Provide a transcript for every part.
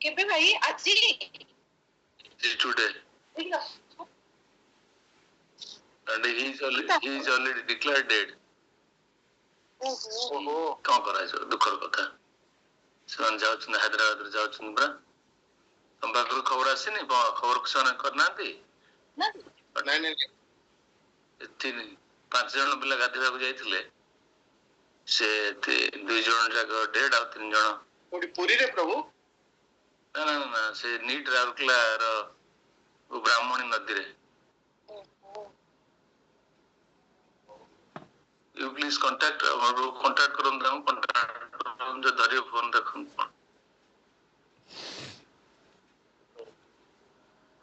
केबे भाई आज today and he is already declared dead. कौन कर रहा है दुखर कथा ସେମାନେ ଯାଉଛନ୍ତି ହାଇଦ୍ରାବାଦରେ ଯାଉଛନ୍ତି ପରା ତମ ପାଖରୁ ଖବର ଆସିନି ଖବର ସେମାନେ କରିନାହାନ୍ତି ତିନି 5 ଜଣ ପିଲା ଗାଧୋଇବାକୁ ଯାଇଥିଲେ ସେ 2 ଜଣ ଯାକ ଡେଡ୍ ଆଉ 3 ଜଣ ପୁରୀରେ ପ୍ରଭୁ ନା ନା ନା ସେ ନିଟ୍ ରାଉରକେଲାର ବ୍ରାହ୍ମଣୀ ନଦୀରେ You please contact करन दाम contact जो धरियो फोन देखन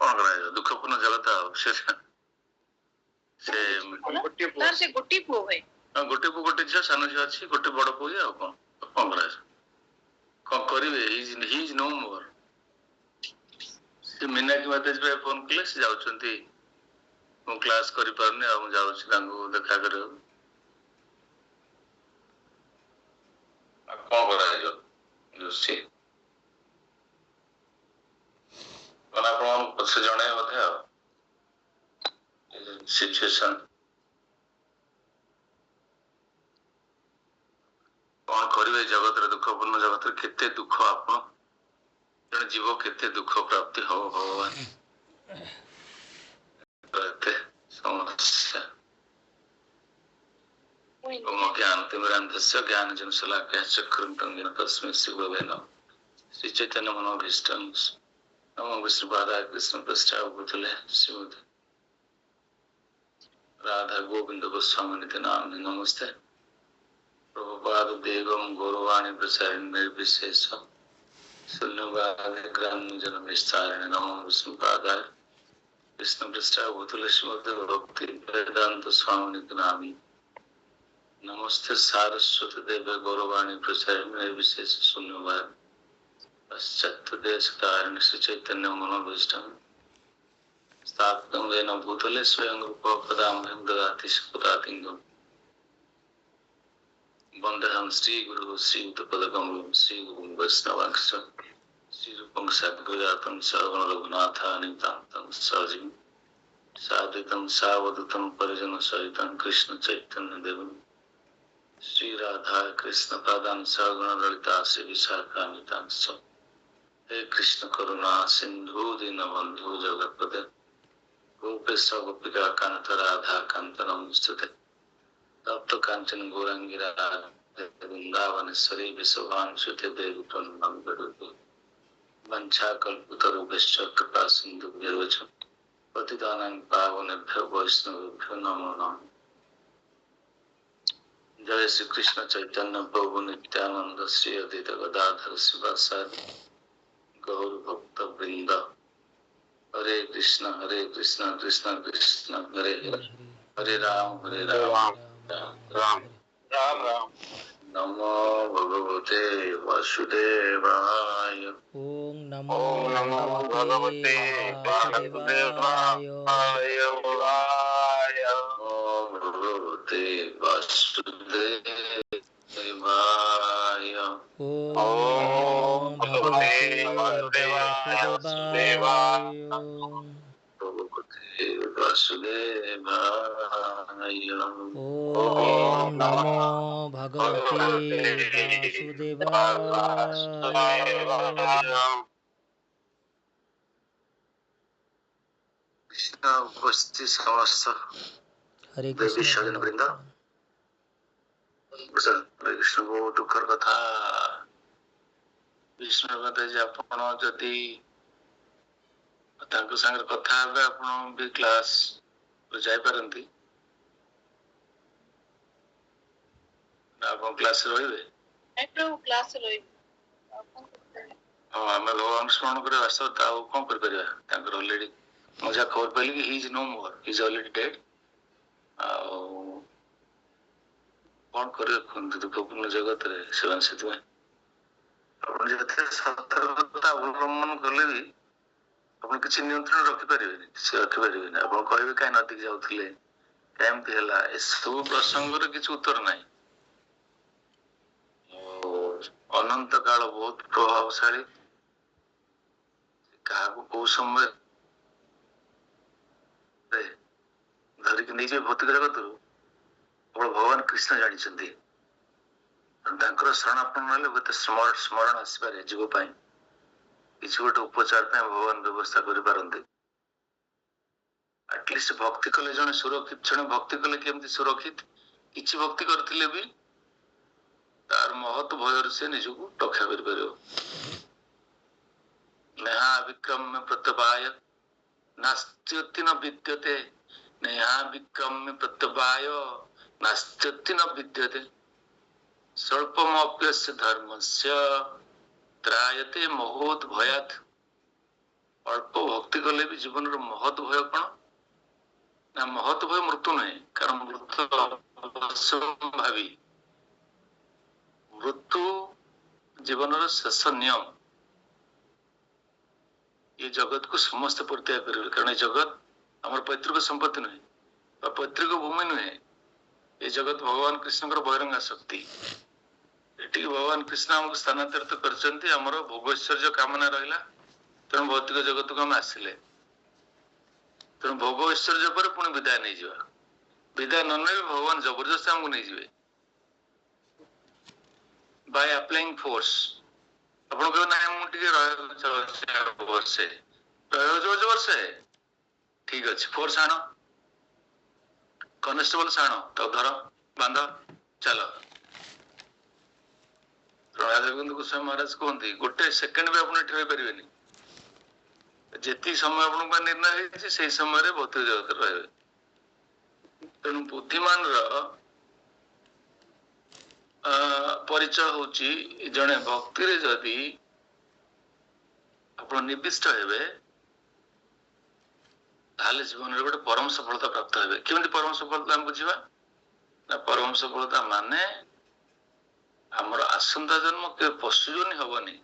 कौन करायो दुखपूर्ण जगत आओ से गोटी पो भाई हां गोटी पो गोटी छ सानो छ अछि गोटी बड़ पो आ कौन करायो कौन करिवे ही इज नो मोर से मीना की बात पे फोन कले से जाउछंती मो क्लास करि परने आ जाउछि तांको देखा करियो कौन करायो जोशी कौन आपन पछ जणे होते आ सिचुएशन कौन करिवे जगत रे दुखपूर्ण जगत रे केते दुख आपन जण जीव केते दुख प्राप्ति हो भगवान रहते समस्या ओम ज्ञान तिमिरान्धस्य ज्ञान जन शलाकया चक्रं तंगिन तस्मै शिववेन श्री चैतन्य मनोभीष्टं नमो विष्णुपादाय कृष्ण पृष्ठाय भूतले श्रीमद राधा गोविंद गोस्वामी नित्य नाम नमस्ते प्रभुपाद देवम गौरवाणी प्रचारिण निर्विशेष शून्यवाद ग्राम जन विस्तारिण नमो विष्णुपादाय कृष्ण पृष्ठाय भूतले श्रीमद भक्ति वेदांत स्वामी नित्य नाम नमस्ते सारस्वती देव गौरवाणी प्रचारिण निर्विशेष शून्यवाद पश्चात देश कारण श्री चैतन्य मनोभीष्टं स्थापितं येन भूतले स्वयं रूप पदामहं ददाति सुपदातिंगं वन्देहं श्रीगुरुः श्रीयुतपदकमलं श्रीगुरुं वैष्णवांश्च श्रीरूपं साद्वैतं सगुण रघुनाथानितान्तं सजीवं साद्वैतं सावधूतं परिजनसहितं कृष्ण चैतन्य देवं श्री राधा कृष्ण पादान सगुण ललिता श्री विशाखान्वितांश्च हे कृष्ण करुणा सिंधु दीनबंधु जगत्पते गोपेश गोपिका कांत राधा कांत नमस्ते तप्त कांचन गौरांगी राधे वृंदावनेश्वरी विश्वांशुते देवी प्रणमं गरुड़ वंशाकल्पतरुभ्यश्च कृपा सिन्धुभ्यो च पतितानां पावनेभ्यो वैष्णवेभ्यो नमो नमः जय श्री कृष्ण चैतन्य प्रभु नित्यानंद श्री अद्वैत गदाधर शिवासादि गौर भक्त वृंद हरे कृष्ण कृष्ण कृष्ण हरे हरे हरे राम राम राम नमो भगवते वासुदेवाय ओम नमो भगवते वासुदेवाय ओम भगवते वासुदेवाय ओम भगवते वासुदेवाय भगवते वासुदेवाय ओम नमो भगवते वासुदेवाय कृष्ण उपस्थित समस्त हरे देवी कृष्ण सजन वृंद हरे कृष्ण को दुखर कथा विष्णु कथा जे आपण जदि तांको संग कथा हेबे आपण भी क्लास जाई परंती आपण क्लास रहिबे एकरो क्लास रहि हां हम भगवान स्मरण करे वास्तव ताऊ कोन कर परिया तांकर ऑलरेडी मजा खबर पइली कि he is no more he is already dead कौन करे दुखपूर्ण जगत रे सेवन से ଆପଣ ଯେତେ ସତର୍କତା ଅବଲମ୍ବନ କଲେ ବି ଆପଣ କିଛି ନିୟନ୍ତ୍ରଣ ରଖିପାରିବେନି ସେ ରଖିପାରିବେନି ଆପଣ କହିବେ କାହିଁ ନଦୀକି ଯାଉଥିଲେ କେମିତି ହେଲା ଏସବୁ ପ୍ରସଙ୍ଗରେ କିଛି ଉତ୍ତର ନାହିଁ अनंत काल बहुत प्रभावशाली कौ समय धरिक नहीं भौतिक जगत केवल भगवान कृष्ण जानी शरणापन्न गोटे स्मरण आसपे जीव किसी गोटे उपचार भगवान व्यवस्था कर एटलिस्ट भक्ति कले जन सुरक्षित जन भक्ति कले केमती सुरक्षित किसी भक्ति करथिले भी तार महत भय से निजको रक्षा कर पारो नेहा विक्रम प्रत्यवाय नास्त्यति न विद्यते नेहा विक्रम प्रत्यवाय नास्त्यति न विद्यते स्वल्पमप्यस्य धर्मस्य त्रायते महोत भयात अल्प भक्ति कले भी जीवन महत भय कौन ना महत भय मृत्यु नहीं कारण मृत्यु भावी मृत्यु जीवन शेष नियम ये जगत को समस्त परित्याग करेंगे कारण ये जगत आम पैतृक संपत्ति नुहे पैतृक भूमि नुहे ये जगत भगवान कृष्ण बहिरंगा शक्ति ये भगवान कृष्ण आमको स्थानांतरित कर भोग ऐश्वर्य कामना रहा तेणु भौतिक जगत को आम आसिले तेणु भोग ऐश्वर्य पर पुणी विदाय नहीं जावा विदाय न नहीं भगवान जबरदस्त आमको नहीं जाए बाय अप्लाइंग फोर्स अपन कह ना मुझे वर्षे ठीक अच्छे फोर्स आण कनेस्टेबल आण तो धर बांध चल राधागोविंद गोस्वामी महाराज कहते गोटे सेकेंड भी आप ठहर पारे जी समय अपन निर्णय से समय भौतिक जगत रहे तेणु बुद्धिमान परिचय होची जड़े भक्ति रे जदि आप निविष्ट हेबे ताले जीवन में गोटे परम सफलता प्राप्त हेबे केमती परम सफलता हम बुझिबा ना परम सफलता माने हमर आसंता जन्म के पशु जोनि हबनी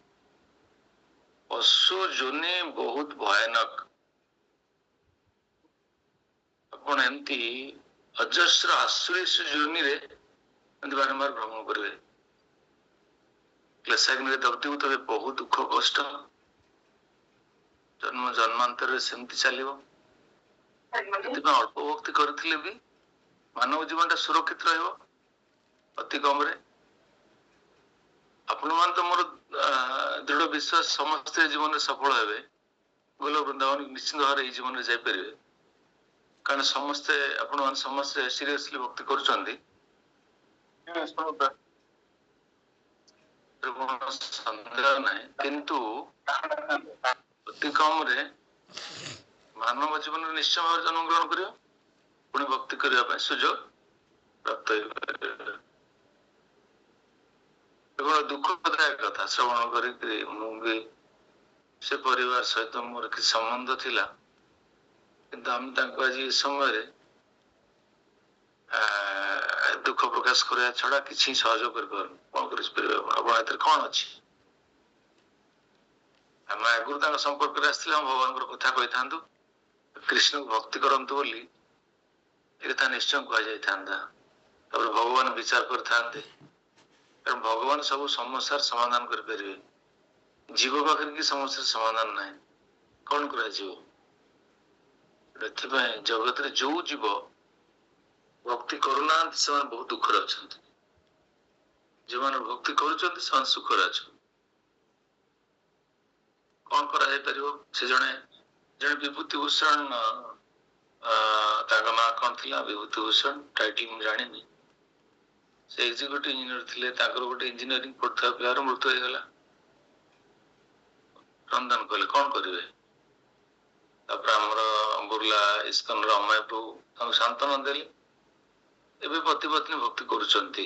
पशु जोनि बहुत भयानक अपन एमती अजस्र आसुरी जोनि रे बारंबार भ्रमण करेंगे क्लेशाग्नि दग्धीभूत तो बहुत दुख कष्ट जन्म जन्मांतर सेमती चलो अल्प भक्ति करथिले भी मानव जीवन सुरक्षित रहिबो अति कम रे आपण मान तो मोर दृढ़ विश्वास समस्त जीवन सफल हेबे गोल वृंदावन निश्चित भाव जीवन में जापर कारण समस्ते आपण मान समस्त सीरियसली भक्ति करुचंदी संदेह नहीं किंतु अति कम रे मानव जीवन में निश्चय भाव जन्म ग्रहण कर पुणी भक्ति करने सुजोग प्राप्त हो दुखदायक कथा श्रवण कर से परिवार सहित मोर कि संबंध थिला किंतु हम आज समय दुख प्रकाश करने छड़ा किसी सहयोग कर कौन अच्छी आम आगुरी संपर्क भगवान कथा कही था कृष्ण को भक्ति करंतु बोली कथा निश्चय कह भगवान विचार करते कारण भगवान सब समस्या समाधान करें जीव पाखे कि समस्या समाधान ना कौन कर जगत जो जीव भक्ति करूना से बहुत दुखर अच्छा जो मैंने भक्ति कर सुखर अच्छा कौन कर जड़े जड़े विभूतिभूषण ना कौन थी विभूतिभूषण टाइटल जानी से एग्जीक्यूटिव इंजीनियर थे गोटे इंजीनियरिंग पढ़ता पिलार मृत्यु हो गला रंदन कहले कौन करेंगे बुर्ला इस्कन अमय प्रभु सांत्वना देले एबे पति पत्नी भक्ति करुचंती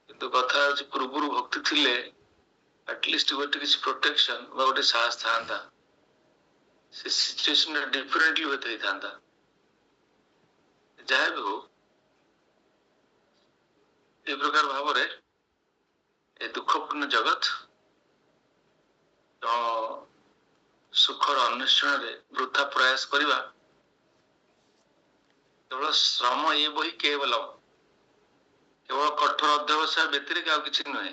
किंतु कथा पूर्व भक्ति थिले एटलिस्ट गोटे किसी प्रोटेक्शन गोटे साहस था से सिचुएशन डिफरेंटली होते था जहाँ भी हो ए प्रकार भाव रे ए दुखपूर्ण जगत तो सुखर अन्वेषण रे वृथा प्रयास करिबा केवल श्रम ये बही केवलम ଅଧ୍ୟବସାୟ ବ୍ୟତିରେକ ଆଉ କିଛି ନୁହେଁ।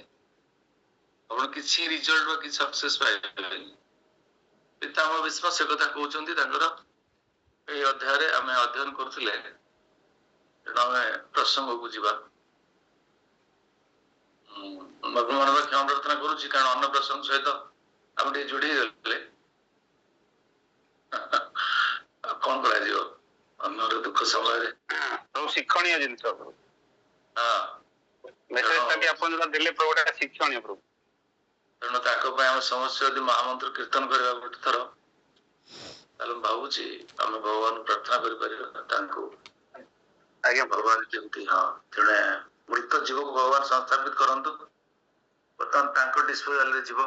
ଆପଣ କିଛି ରିଜଲ୍ଟ ବା କିଛି ସକ୍ସେସ୍ ପାଇପାରିବେନି। ପିତାମହ ଭୀଷ୍ମ ସେ କଥା କହୁଛନ୍ତି ତାଙ୍କର ଏଇ ଅଧ୍ୟାୟରେ ଆମେ ଅଧ୍ୟୟନ କରୁଥିଲେ। ତେଣୁ ଆମେ ପ୍ରସଙ୍ଗକୁ ଯିବା। ଭଗବାନଙ୍କ କ୍ଷମା ପ୍ରାର୍ଥନା କରୁଛି, କାରଣ ଅନ୍ୟ ପ୍ରସଙ୍ଗ ସହିତ ଆମେ ଟିକେ ଯୋଡ଼ି ହେଇଗଲେ କଣ କରାଯିବ ଅନ୍ୟର ଦୁଃଖ ସମୟରେ। ସବୁ ଶିକ୍ଷଣୀୟ ଜିନିଷ ମେସେଜଟା ଆପଣ ଯୋଉଟା ଦେଲେ ପ୍ରଭୁ ଗୋଟେ ଶିକ୍ଷଣୀୟ ପ୍ରଭୁ। ତେଣୁ ତାଙ୍କ ପାଇଁ ଆମେ ସମସ୍ତେ ଯଦି ମହାମନ୍ତ୍ର କୀର୍ତ୍ତନ କରିବା ଗୋଟେ ଥର, ତାହେଲେ ମୁଁ ଭାବୁଛି ଆମେ ଭଗବାନ ପ୍ରାର୍ଥନା କରିପାରିବା ତାଙ୍କୁ। ଆଜ୍ଞା ଭଗବାନ ଯେମିତି ଜଣେ ମୃତ ଜୀବକୁ ଭଗବାନ ସଂସ୍ଥାପିତ କରନ୍ତୁ, ବର୍ତ୍ତମାନ ତାଙ୍କ ଡିସ୍ପୋଜାଲରେ ଯିବ।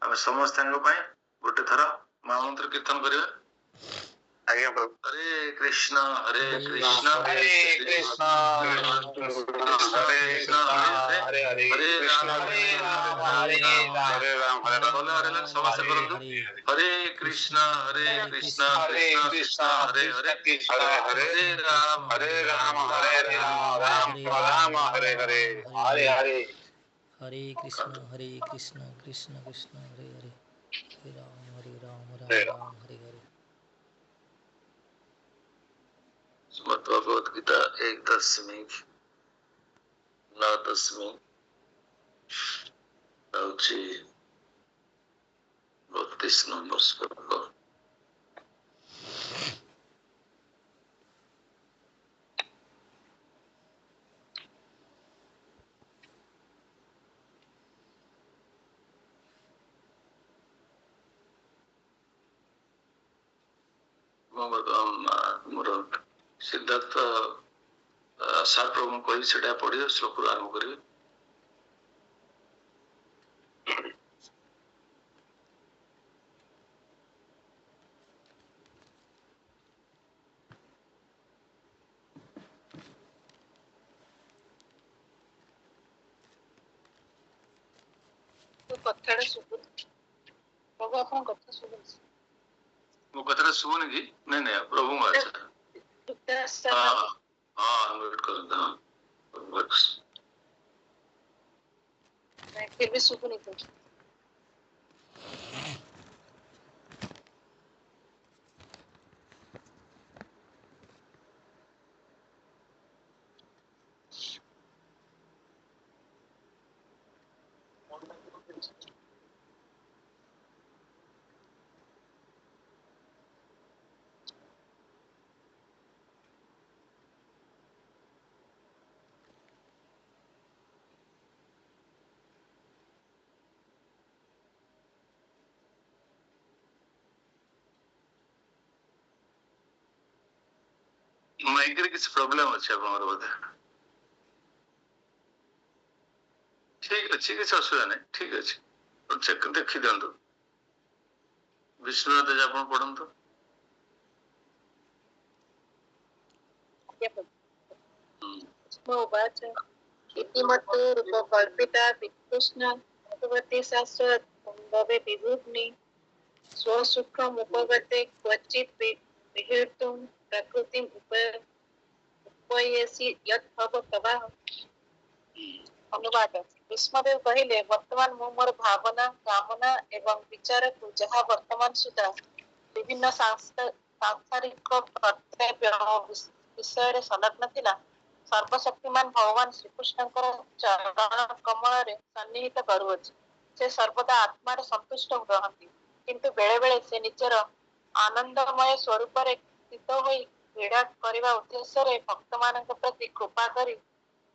ଆମେ ସମସ୍ତଙ୍କ ପାଇଁ ଗୋଟେ ଥର ମହାମନ୍ତ୍ର କୀର୍ତ୍ତନ କରିବା। ଆଜ୍ଞା ପ୍ରଭୁ। ହରେ କୃଷ୍ଣ ହରେ କୃଷ୍ଣ ହରେ କୃଷ୍ଣ ହରେ କୃଷ୍ଣ ହରେ ହରେ ହରେ କୃଷ୍ଣ ରାମ ହରେ ରାମ ହରେ ରାମ ସମସ୍ତେ କରନ୍ତୁ। ହରେ କୃଷ୍ଣ ହରେ କୃଷ୍ଣ ହରେ କୃଷ୍ଣ କୃଷ୍ଣ ହରେ ହରେ କୃଷ୍ଣ ହରେ ହରେ ରାମ ହରେ ରାମ ରାମ ରାମ ହରେ ହରେ ହରେ ହରେ। हरे कृष्ण कृष्ण कृष्ण हरे हरे हरे राम राम राम हरे हरे। श्रीमद् भगवद गीता 1:9 ହଉଛି 32 ନମ୍ବର ଶ୍ଲୋକ। ମୋର ସିଦ୍ଧାର୍ଥ ସାର୍ ପ୍ରଭୁ କହିବି ସେଟା ପଢିବେ, ଶ୍ଲୋକରୁ ଆରମ୍ଭ କରିବେ। କଥାଟା ଶୁଭୁଛି ପ୍ରଭୁ, ଆପଣଙ୍କ କଥା ଶୁଭୁଛି। ମୋ କଥାଟା ଶୁଭୁନି କି? ନାଇଁ ନାଇଁ ପ୍ରଭୁଙ୍କ ଆଚ୍ଛା ଅନମ୍ୟୁଟ କରନ୍ତୁ। କେବେ ଶୁଭୁନି କହୁଛି। ମାଇକରେ କିଛି ପ୍ରୋବ୍ଲେମ ଅଛି ଆପଣଙ୍କର ବୋଧେ? ଠିକ ଅଛି, କିଛି ଅସୁବିଧା ନାହିଁ, ଠିକ ଅଛି। ଚେକ୍ ଦେଖି ଦିଅନ୍ତୁ। ବିଷ୍ଣୁ ତେଜ ଆପଣ ପଢନ୍ତୁ। ଇତିମତେ ରୂପକଳ୍ପିତା ବିକୃଷ୍ଣ ଭଗବତୀ ଶାଶ୍ୱତ ସମ୍ଭବେ ବିଭୁଗ୍ନି स्वसुखम उपगते क्वचित विहेतुम प्रकृतिम उपयसी यत् भव प्रवाह। अनुवाद। भीष्मदेव କହିଲେ, ବର୍ତ୍ତମାନ ମୁଁ ମୋର ଭାବନା, କାମନା ଏବଂ ବିଚାରକୁ ଯାହା ବର୍ତ୍ତମାନ ସୁଦ୍ଧା ବିଭିନ୍ନ ସାଂସାରିକ କର୍ତ୍ତବ୍ୟ ବିଷୟରେ ସଂଲଗ୍ନ ଥିଲା, ସର୍ବଶକ୍ତିମାନ ଭଗବାନ ଶ୍ରୀକୃଷ୍ଣଙ୍କର ଚରଣ କମଳରେ ସନ୍ନିହିତ କରୁଅଛି। ସେ ସର୍ବଦା ଆତ୍ମାରେ ସନ୍ତୁଷ୍ଟ ରହନ୍ତି, କିନ୍ତୁ ବେଳେ ବେଳେ ସେ ନିଜର ଆନନ୍ଦମୟ ସ୍ୱରୂପରେ ସ୍ଥିତ ହୋଇ କ୍ରୀଡ଼ା କରିବା ଉଦ୍ଦେଶ୍ୟରେ ଭକ୍ତମାନଙ୍କ ପ୍ରତି କୃପା କରି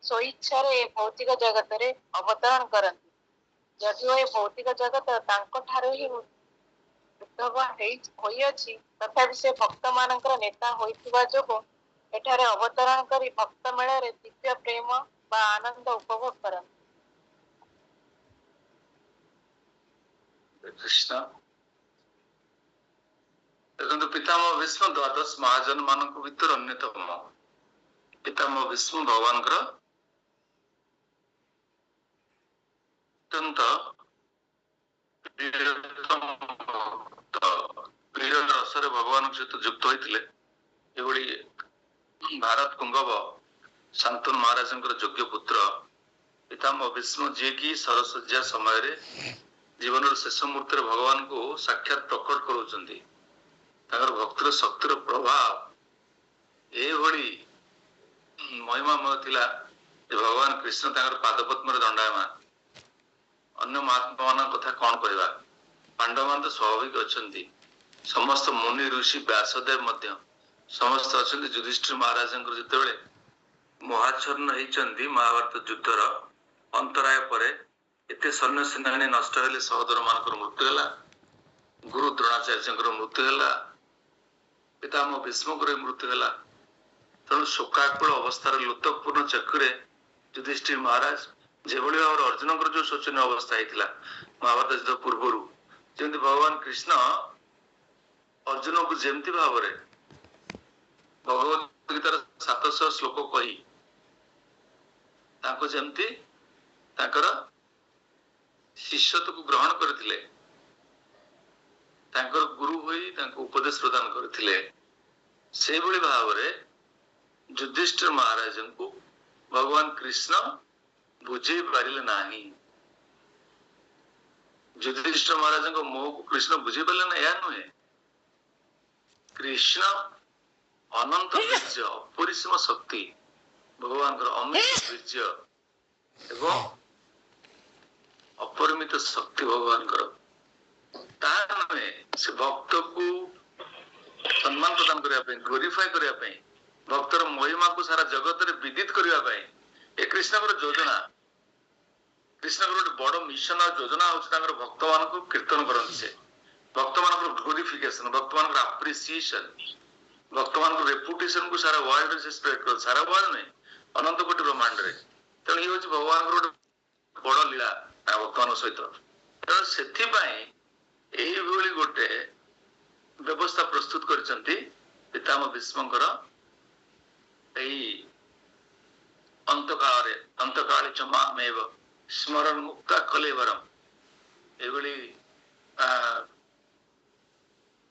ସ୍ୱଇଚ୍ଛାରେ ଏ ଭୌତିକ ଜଗତରେ ଅବତରଣ କରନ୍ତି। ଯଦିଓ ଏ ଭୌତିକ ଜଗତ ତାଙ୍କ ଠାରୁ ହିଁ ଉଦ୍ଭବ ହୋଇଅଛି, ତଥାପି ସେ ଭକ୍ତମାନଙ୍କର ନେତା ହୋଇଥିବା ଯୋଗୁଁ ଏଠାରେ ଅବତରଣ କରି ଭକ୍ତ ମେଳରେ ଦିବ୍ୟ ପ୍ରେମ ବା ଆନନ୍ଦ ଉପଭୋଗ କରନ୍ତି। କୃଷ୍ଣ ଦେଖନ୍ତୁ, ପିତାମହ ଭୀଷ୍ମ ଦ୍ୱାଦଶ ମହାଜନ ମାନଙ୍କ ଭିତରୁ ଅନ୍ୟତମ। ପିତାମହ ଭୀଷ୍ମ ଭଗବାନଙ୍କର ଅତ୍ୟନ୍ତ ପ୍ରିୟ ରସରେ ଭଗବାନଙ୍କ ସହିତ ଯୁକ୍ତ ହୋଇଥିଲେ। ଏଭଳି ଭାରତ ପୁଙ୍ଗବ शांतनु महाराज योग्य पुत्र पितामह भीष्म जी की सरसज्जा समय जीवन शेष मुहूर्त भगवान को साक्षात प्रकट करोचंती भक्तर शक्तिर प्रभाव एभली महिमामय थिला भगवान कृष्ण पादपद्म दंडायमान अन्य महात्मा मान कथा कौन कहवा पांडव मान तो स्वाभाविक अच्छा समस्त मुनि ऋषि व्यासदेव मध्य समस्त अच्छा युधिष्ठिर महाराज जिते महाच्छन्न होती महाभारत युद्धर अंतराय पर एते सैन्य सेनानी नष्ट हेले सहोदर मान मृत्यु है गुरु द्रोणाचार्य मृत्यु है पितामह भीष्म मृत्यु है तेणु शोकाकुल अवस्थार लुतपूर्ण चक्षुरे युधिष्ठिर महाराज जेभली भाव अर्जुन जो शोचनीय अवस्था होता महाभारत युद्ध पूर्वर जमी भगवान कृष्ण अर्जुन को जमती भाव भगवद गीतार 700 श्लोक कही जमती शिष्यत्व को ग्रहण करथिले गुरु होई उपदेश प्रदान करथिले से भली भाव युधिष्ठिर महाराज को भगवान कृष्ण बुझे पारे ना युधिष्ठिर महाराज मोह को कृष्ण बुझे पारे ना या नुहे कृष्ण अनंत वीर्य अपरिसीम शक्ति भगवान अमित वीर्य एवं अपरिमित शक्ति भगवान नुहे से भक्त को सम्मान प्रदान करने ग्लोरीफाई करने भक्तर महिमा को सारा जगत रे विदित करने ए कृष्ण योजना कृष्ण गोटे बड़ मिशन और योजना हूँ भक्त मान को कीर्तन करते से भक्त मान ग्लोरिफिकेशन भक्त मान अप्रिसिएशन भक्त मान रेपुटेशन को सारा वर्ल्ड से स्प्रेड कर सारा वर्ल्ड में अनंत कोटि ब्रह्मांड रे तेणु ये हूँ भगवान गोटे बड़ लीला भक्त मान सहित तेणु से गोटे व्यवस्था प्रस्तुत करछंती पितामह भीष्मकर अंतकाले च मामेव स्मरण मुक्ता कलेवरम एभली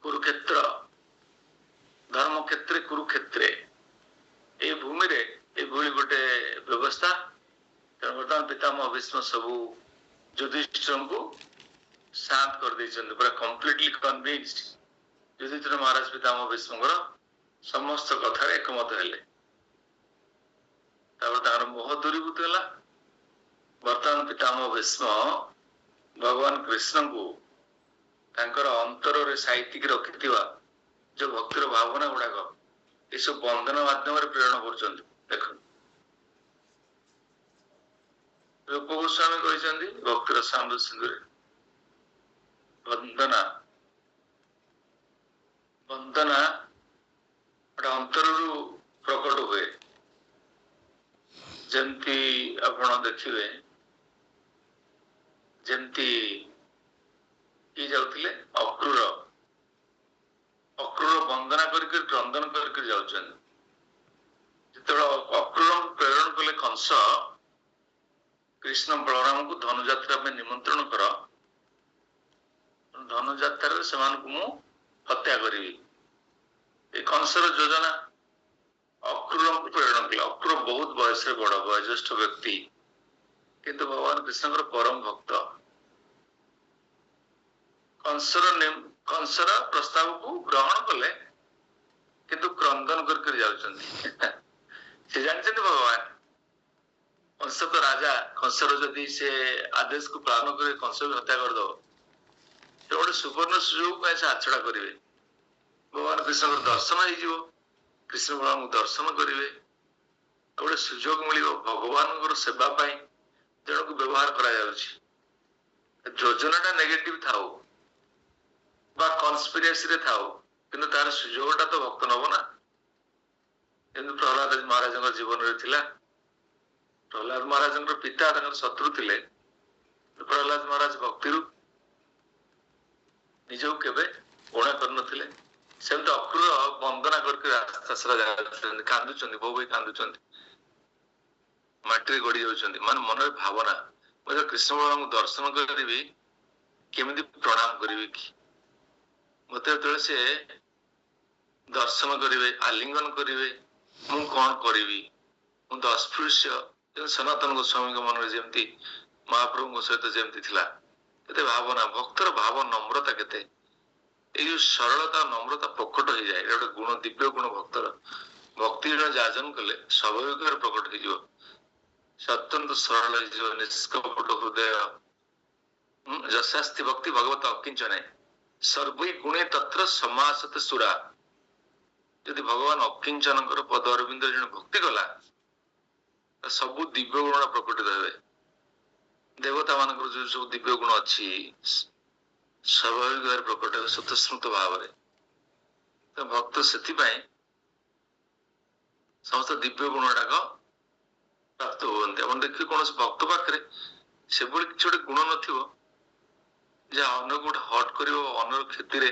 कुरुक्षेत्र धर्म क्षेत्र कुरुक्षेत्रे ए भूमि रे एभली गोटे व्यवस्था बर्तमान पितामह भीष्म सबू युधिष्ठिर को शांत कर देछन पूरा कंप्लीटली कन्विंस्ड युधिष्ठिर महाराज पितामह भीष्मकर समस्त कथा एकमत हेले मोह दूरीभूत है बर्तमान पितामह भीष्म भगवान कृष्ण को अंतर साइतिक रखि जो भक्तिर भावना गुड़ाक ये सब बंधन माध्यम प्रेरण कर देख रूप गोस्वामी कहते भक्तिर साम्ब सिंधु वंदना वंदना अंतर प्रकट हुए जमती आपण देखिए जमती जाऊले अक्रूर अक्रूर वंदना करके क्रंदन करके जाऊँ जो अक्रूर प्रेरण कले कंस कृष्ण बलराम को धनुଯାत्रा में निमंत्रण कर धनुଯାत्रा से हत्या करी कंसर योजना अक्रूर को प्रेरण कले अक्रूर बहुत बयस बड़ वयोज्येष्ठ व्यक्ति किंतु भगवान कृष्ण परम भक्त कंसर प्रस्ताव को ग्रहण कले किंतु क्रंदन करके जाऊँ जानते भगवान कंस तो राजा कंसर जदि से आदेश को पालन कर कंस भी हत्या करदे तो गोटे सुवर्ण सुजोग से आछड़ा करेंगे भगवान कृष्ण दर्शन हो कृष्ण बलराम दर्शन करेंगे गोटे सुजोग मिल भगवान सेवा जन को व्यवहार करा योजना नेगेटिव था कन्स्पिरेसी रे था किंतु तार सुजोगटा तो भक्त नब ना प्रहलाद महाराज जीवन में थिला प्रहलाद महाराज पिता शत्रु थे प्रहलाद महाराज भक्ति निजो केबे गणा कर सेमती अक्रूर वंदना करके रास्ता सारा कांदुचंदी बो भाई कांदुचंदी माटी गड़ी जाउचंदी मान मन भावना मुझे कृष्ण बलराम दर्शन करी केमिति प्रणाम करी कि मत से दर्शन करेंगे आलिंगन करेंगे मु कौन करी ମୁଁ ତ ଅସ୍ପୃଶ୍ୟ, ସନାତନ ଗୋସ୍ୱାମୀଙ୍କ ମନରେ ଯେମିତି ମହାପ୍ରଭୁଙ୍କ ସହିତ ଯେମିତି ଥିଲା, କେତେ ଭାବନା, ଭକ୍ତର ଭାବ ନମ୍ରତା କେତେ, ଏଇ ଯୋଉ ସରଳତା ନମ୍ରତା ପ୍ରକଟ ହେଇଯାଏ, ଏଇଟା ଗୋଟେ ଗୁଣ, ଦିବ୍ୟ ଗୁଣ ଭକ୍ତର। ଭକ୍ତି ଜଣେ ଯାଜନ କଲେ ସ୍ୱାଭାବିକ ଭାବରେ ପ୍ରକଟ ହେଇଯିବ, ସେ ଅତ୍ୟନ୍ତ ସରଳ ହେଇଯିବ, ନିଷ୍କପଟ ହୃଦୟ। ଯଶାସ୍ତି ଭକ୍ତି ଭଗବତ ଅକିଞ୍ଚନେ ସର୍ବୈ ଗୁଣେ ତତ୍ର ସମାସତେ ସୁରା। ଯଦି ଭଗବାନ ଅକିଞ୍ଚନଙ୍କର ପଦ ଅରବିନ୍ଦରେ ଜଣେ ଭକ୍ତି କଲା, ସବୁ ଦିବ୍ୟ ଗୁଣ ପ୍ରକଟିତ ହେବେ। ଦେବତା ମାନଙ୍କର ଯୋଉ ସବୁ ଦିବ୍ୟ ଗୁଣ ଅଛି ସ୍ୱାଭାବିକ ଭାବରେ ପ୍ରକଟ ହେବେ ସ୍ୱତଃସ୍ଫୂର୍ତ୍ତ ଭାବରେ। ତ ଭକ୍ତ ସେଥିପାଇଁ ସମସ୍ତ ଦିବ୍ୟ ଗୁଣ ଗୁଡାକ ପ୍ରାପ୍ତ ହୁଅନ୍ତି। ଆପଣ ଦେଖିବେ କୌଣସି ଭକ୍ତ ପାଖରେ ସେଭଳି କିଛି ଗୋଟେ ଗୁଣ ନଥିବ ଯାହା ଅନ୍ୟକୁ ଗୋଟେ ହଟ୍ କରିବ, ଅନ୍ୟର କ୍ଷତିରେ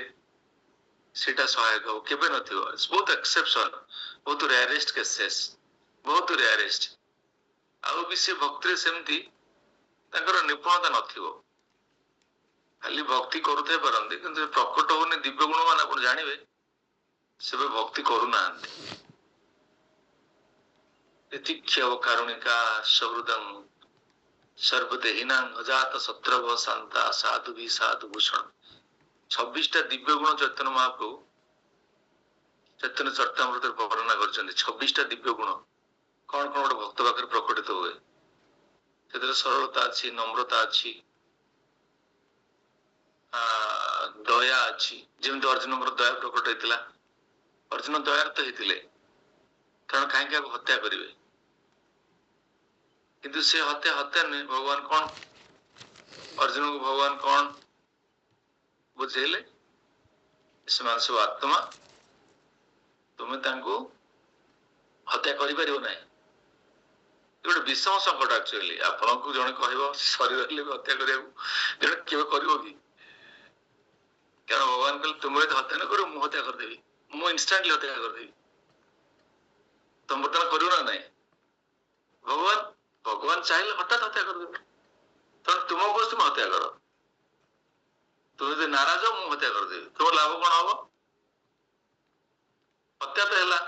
ସେଇଟା ସହାୟକ ହବ, କେବେ ନଥିବ। ବହୁତ ଏକ୍ସେପସନ, ବହୁତ ରେୟାରେଷ୍ଟ କେସେସ୍, ବହୁତ ରେୟାରେଷ୍ଟ। ଆଉ ବି ସେ ଭକ୍ତିରେ ସେମିତି ତାଙ୍କର ନିପୁଣତା ନଥିବ, ଖାଲି ଭକ୍ତି କରୁଥାଇ ପାରନ୍ତି, କିନ୍ତୁ ପ୍ରକଟ ହଉନି ଦିବ୍ୟ ଗୁଣ ମାନେ ଆପଣ ଜାଣିବେ ସେବେ ଭକ୍ତି କରୁନାହାନ୍ତି। ତିତିକ୍ଷବ କାରୁଣିକା ସହୃଦଂ ସର୍ବଦେହିନାଂ ଅଜାତ ଶତ୍ରବ ଶାନ୍ତା ସାଧୁ ବି ସାଧୁ ଭୂଷଣ। 26ଟା ଦିବ୍ୟ ଗୁଣ ଚୈତନ୍ୟ ମହାପ୍ରଭୁ ଚୈତନ୍ୟ ଚରିତାମୃତରେ ବର୍ଣ୍ଣନା କରିଛନ୍ତି। 26ଟା ଦିବ୍ୟ ଗୁଣ କଣ କଣ ଗୋଟେ ଭକ୍ତ ପାଖରେ ପ୍ରକଟିତ ହୁଏ। ସେଥିରେ ସରଳତା ଅଛି, ନମ୍ରତା ଅଛି, ଦୟା ଅଛି। ଯେମିତି ଅର୍ଜୁନଙ୍କର ଦୟା ପ୍ରକଟ ହେଇଥିଲା, ଅର୍ଜୁନ ଦୟାର୍ଥ ହେଇଥିଲେ, କାରଣ କାହିଁକି ଆକୁ ହତ୍ୟା କରିବେ, କିନ୍ତୁ ସେ ହତ୍ୟା ନୁହେଁ। ଭଗବାନ କଣ ଅର୍ଜୁନକୁ ଭଗବାନ କଣ ବୁଝେଇଲେ, ସେମାନେ ସବୁ ଆତ୍ମା, ତୁମେ ତାଙ୍କୁ ହତ୍ୟା କରିପାରିବ ନାହିଁ। ଗୋଟେ ବିଷମ ସଙ୍କଟ ଆକ୍ଚୁଆଲି। ଆପଣଙ୍କୁ ଜଣେ କହିବ ଶରୀର ହେଲେ ବି ହତ୍ୟା କରିବାକୁ, ଜଣେ କେବେ କରିବ କି? କାରଣ ଭଗବାନ କହିଲେ ତୁମେ ଯଦି ହତ୍ୟା ନ କରିବ ମୁଁ ହତ୍ୟା କରିଦେବି, ମୁଁ ଇନଷ୍ଟାଣ୍ଟଲି ହତ୍ୟା କରିଦେବି। ତମେ ବର୍ତ୍ତମାନ କରିବ ନା ନାହିଁ? ଭଗବାନ ଚାହିଁଲେ ହଠାତ୍ ହତ୍ୟା କରିଦେବେ। ତେଣୁ ତୁମ ଉପସ୍ଥିତ ତୁମେ ହତ୍ୟା କର, ତୁମେ ଯଦି ନାରାଜ ମୁଁ ହତ୍ୟା କରିଦେବି, ତୁମର ଲାଭ କଣ ହବ? ହତ୍ୟା ତ ହେଲା,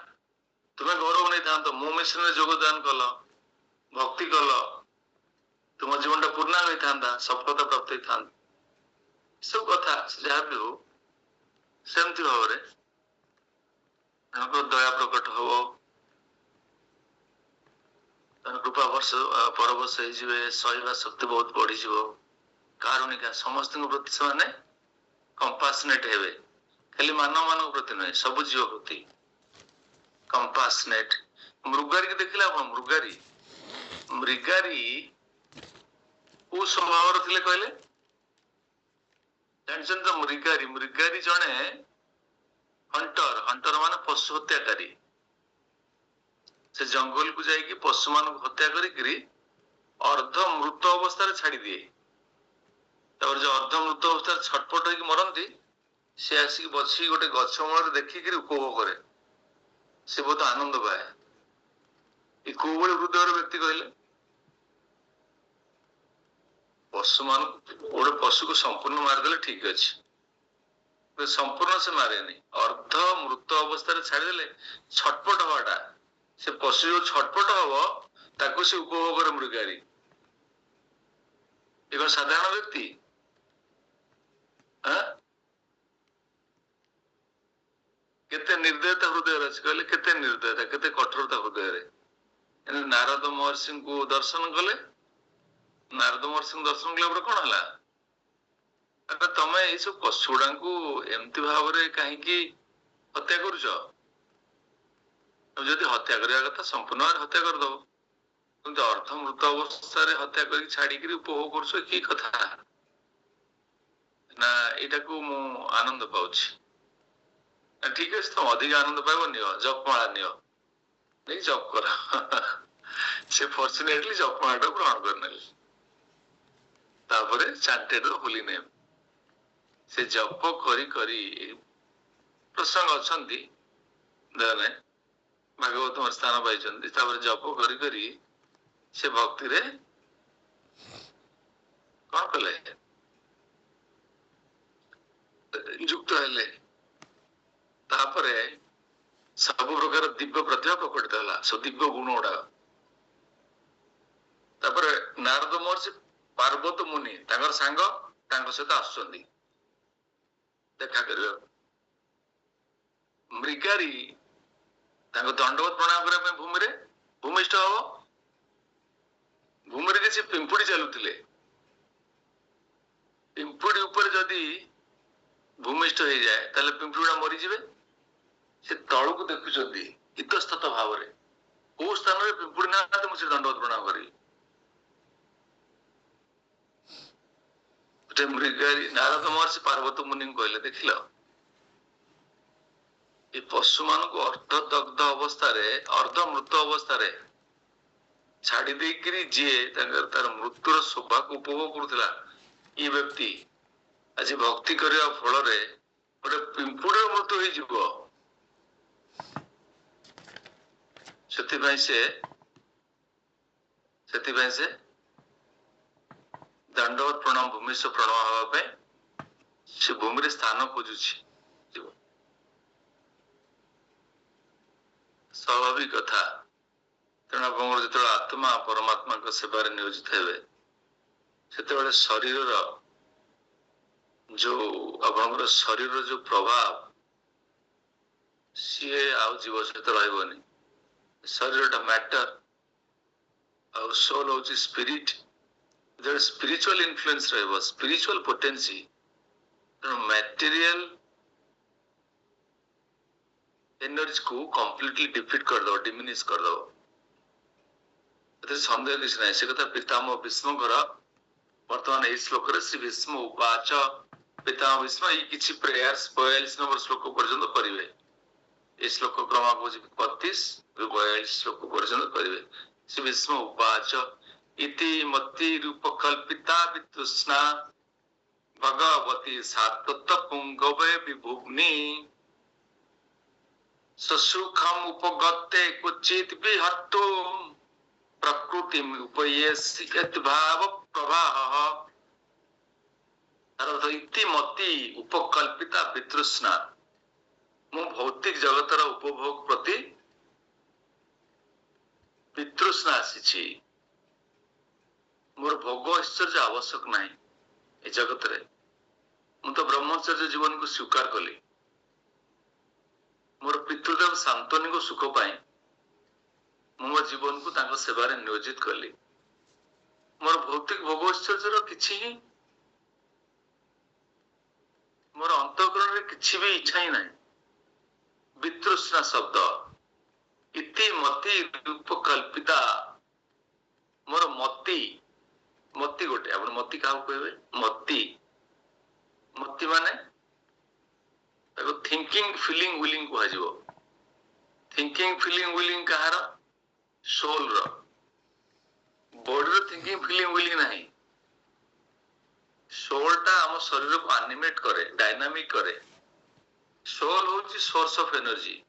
ତୁମେ ଗୌରବ ନେଇଥାନ୍ତ, ମୋ ମିଶନରେ ଯୋଗଦାନ କଲ, ଭକ୍ତି କଲ, ତୁମ ଜୀବନଟା ପୂର୍ଣ୍ଣାଙ୍ଗ ହେଇଥାନ୍ତା, ସଫଳତା ପ୍ରାପ୍ତ ହେଇଥାନ୍ତା। ସବୁ କଥା ଯାହା ବି ହଉ, ସେମିତି ଭାବରେ ଜଣଙ୍କର ଦୟା ପ୍ରକଟ ହବ, କୃପା ପରବଶ ହେଇଯିବେ, ସହିବା ଶକ୍ତି ବହୁତ ବଢିଯିବ। କାରୁଣିକା, ସମସ୍ତଙ୍କ ପ୍ରତି ସେମାନେ କମ୍ପାସନେଟ ହେବେ, ଖାଲି ମାନବ ମାନଙ୍କ ପ୍ରତି ନୁହେଁ, ସବୁ ଜୀବ ପ୍ରତି କମ୍ପାସନେଟ। ମୃଗାରୀ ଦେଖିଲେ ଆପଣ, ମୃଗାରୀ କୋଉ ସ୍ୱଭାବର ଥିଲେ କହିଲେ? ଜାଣିଛନ୍ତି ତ? ମୃଗାରୀ ଜଣେ ହଣ୍ଟର ମାନେ ପଶୁ ହତ୍ୟାକାରୀ। ସେ ଜଙ୍ଗଲକୁ ଯାଇକି ପଶୁ ମାନଙ୍କୁ ହତ୍ୟା କରିକିରି ଅର୍ଦ୍ଧ ମୃତ ଅବସ୍ଥାରେ ଛାଡି ଦିଏ। ତାପରେ ଯୋଉ ଅର୍ଦ୍ଧ ମୃତ ଅବସ୍ଥାରେ ଛଟପଟ ହେଇକି ମରନ୍ତି, ସେ ଆସିକି ବସିକି ଗୋଟେ ଗଛ ମୂଳରେ ଦେଖିକିରି ଉପଭୋଗ କରେ, ସେ ବହୁତ ଆନନ୍ଦ ପାଏ। ଏ କୋଉ ଭଳି ହୃଦୟର ବ୍ୟକ୍ତି କହିଲେ? ଗୋଟେ ପଶୁକୁ ସମ୍ପୂର୍ଣ୍ଣ ମାରିଦେଲେ ଠିକ ଅଛି, ସମ୍ପୂର୍ଣ୍ଣ ସେ ମାରେନି, ଅର୍ଦ୍ଧ ମୃତ ଅବସ୍ଥାରେ ଛାଡିଦେଲେ ଛଟପଟ ହବାଟା, ସେ ପଶୁ ଯୋଉ ଛଟପଟ ହବ ତାକୁ ସେ ଉପଭୋଗ କରେ ମୃଗାରୀ। ଏ କଣ ସାଧାରଣ ବ୍ୟକ୍ତି? କେତେ ନିର୍ଦ୍ଦୟତା ହୃଦୟରେ ଅଛି କହିଲେ, କେତେ ନିର୍ଦ୍ଦୟତା, କେତେ କଠୋରତା ହୃଦୟରେ। ନାରଦ ମହର୍ଷିଙ୍କୁ ଦର୍ଶନ କଲେ, ନାରଦ ମହର୍ଷିଙ୍କୁ ଦର୍ଶନ କଲା ପରେ କଣ ହେଲା? ତମେ ଏଇ ସବୁ ପଶୁ ଗୁଡାଙ୍କୁ ଏମିତି ଭାବରେ କାହିଁକି ହତ୍ୟା କରୁଛ? ଯଦି ହତ୍ୟା କରିବା କଥା ସମ୍ପୂର୍ଣ୍ଣ ଭାବରେ ହତ୍ୟା କରିଦବ, କିନ୍ତୁ ଅର୍ଦ୍ଧ ମୃତ ଅବସ୍ଥାରେ ହତ୍ୟା କରିକି ଛାଡିକିରି ଉପଭୋଗ କରୁଛ, କି କଥା? ନା ଏଇଟାକୁ ମୁଁ ଆନନ୍ଦ ପାଉଛି। ଠିକ ଅଛି, ତମେ ଅଧିକ ଆନନ୍ଦ ପାଇବ, ନିଅ, ଜପମାଳା ନିଅ, ନେଇ ଜପ କର। ସେ ଫର୍ଚୁନେଟଲି ଜପମାଳାଟାକୁ ଗ୍ରହଣ କରିନେଲେ, ତାପରେ ଚାଣ୍ଟେଡ ହୋଲି ନେମ୍। ସେ ଜପ କରି କରି ପ୍ରସଙ୍ଗ ଅଛନ୍ତି, ଭାଗବତ ସ୍ଥାନ ପାଇଛନ୍ତି। ତାପରେ ଜପ କରି କରି ସେ ଭକ୍ତିରେ କଣ କଲେ? ଯୁକ୍ତ ହେଲେ। ତାପରେ ସବୁ ପ୍ରକାର ଦିବ୍ୟ ପ୍ରତିଭା ପ୍ରକଟିତ ହେଲା, ସବୁ ଦିବ୍ୟ ଗୁଣ ଗୁଡାକ। नारद महर्षि पार्वत मुनि तांकर सांग तांकर सहित आसुचंदी देखा करियो मृगारी तांको दंडवत प्रणाम करबा पे भूमि रे भूमिष्ठ हबो भूमि रे किछि पिंपुड़ी चलुतिले पिंपुड़ी ऊपर जदी भूमिष्ठ हो जाए ताले पिंपुड़ा मरी जिवे से तळु को देखुचंदी इतस्तत भाव रे को स्थान रे पिंपुड़ी ना तो मुझे दंडवत प्रणाम करी ते मृगारी नारद महर्षि पार्वत मुनि कहले देखिलो ये पशु मान को अर्धदग्ध अवस्था रे अर्ध मृत अवस्था रे छाड़ी देकरी जे तार मृत्युर शोभा को उपभोग करथिला ये व्यक्ति आज भक्ति करने फल गोटे पिंपुड़ मृत्यु हो से दंडवत प्रणाम भूमिश प्रणाम हवापे से भूमि स्थान खोजुची स्वाभाविक कथा तेणु आप जो आत्मा परमात्मा सेवार नियोजित हे से शरीर जो आपनकर शरीर जो प्रभाव सी आउ जीव सहित रही शरीर मैटर आउ सोल हूँ स्पिरिट जो स्पिरिचुअल इन्फ्लुएंस रही स्पिरिचुअल पोटेंसी मटेरियल एनर्जी को कंप्लीटली डिफीट करदो डिमिनिश करदो सन्देह किसी ना से कथा पितामह भीष्मकर वर्तमान यही श्लोक श्री भीष्म उवाच पितामह भीष्म ये किसी प्रेयर्स 42 नंबर श्लोक पर्यंत करेंगे ये श्लोक क्रमांक हूँ 32 42 श्लोक पर्यंत करेंगे श्री भीष्म उवाच इति मति रूपकल्पिता वितृष्णा भगवती सात्वत पुंगवे विभुग्नि ससुखम उपगते क्वचित विहत्तु प्रकृति उपयेसि यद्भाव प्रवाह इति मति उपकल्पिता वितृष्णा मु भौतिक जगतर उपभोग प्रति वितृष्णा आसी मोर भोग ऐश्वर्य आवश्यक नहीं ए जगत रे मु तो ब्रह्मचर्य जीवन को स्वीकार कली मोर पितृदेव शांतनी को सुख पाई मो जीवन को तांको सेवारे नियोजित कली मोर भौतिक भोग ऐश्वर्य किछि ही मोर अंतःकरण रे किछि भी इच्छा ही नहीं वितृष्णा शब्द इति मति रूपकल्पिता मोर मति मति गोटे आप मति क्या कहबे मति मति माने थिंकिंग फीलिंग विलिंग कह थिंकिंग फीलिंग विलिंग कहार सोल रो बॉडी रो थिंकिंग फीलिंग विलिंग नहीं सोल टा हम शरीर को एनिमेट करे डायनामिक करे सोल होची सोर्स ऑफ एनर्जी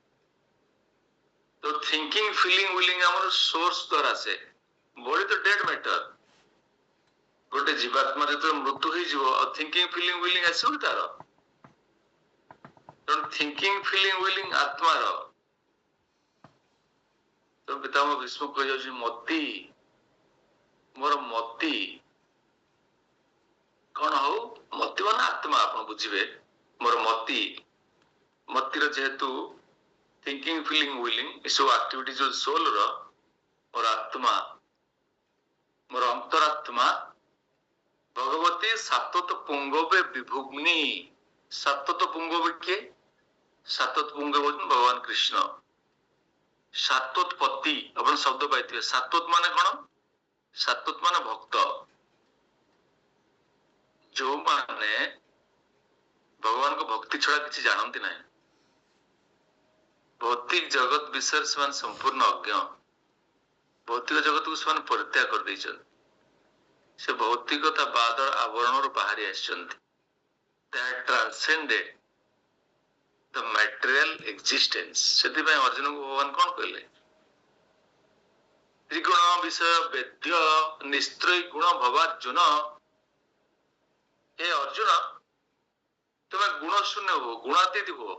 तो थिंकिंग फीलिंग विलिंग हमर सोर्स द्वारा से बॉडी तो डेड मैटर गोटे जीवात्मा जो मृत्यु हो जीव और थिंकिंग फीलिंग विलिंग आसो तार थिंकिंग फीलिंग विलिंग आत्मा रो तो पितामह भीष्म कह मति मोर मति कौन हो मति मान आत्मा आप बुझे मोर मति मतिर जेहेतु थिंकिंग फीलिंग विलिंग ये सब एक्टिविटी जो सोल रो मोर आत्मा मोर अंतरात्मा भगवती सातत पुंगवे विभुग्नि सातत पुंगवे के सातत पुंगव भगवान कृष्ण सातोत्पत्ति अपन शब्द पाई सातोत माने कौन सातोत माने भक्त जो माने भगवान को भक्ति छड़ा किसी जानती ना भौतिक जगत विषय से संपूर्ण अज्ञ भौतिक जगत को से परित्याग कर देइछन से भौतिकता बादल आवरण बाहरी ट्रांसेंडेड द मटेरियल एक्जिस्टेंस से अर्जुन को भगवान कौन कहले त्रिगुण विषय वेद्य निस्त्रय गुण भवार्जुन हे अर्जुन तुम्हें गुण शून्य हो गुणातीत हो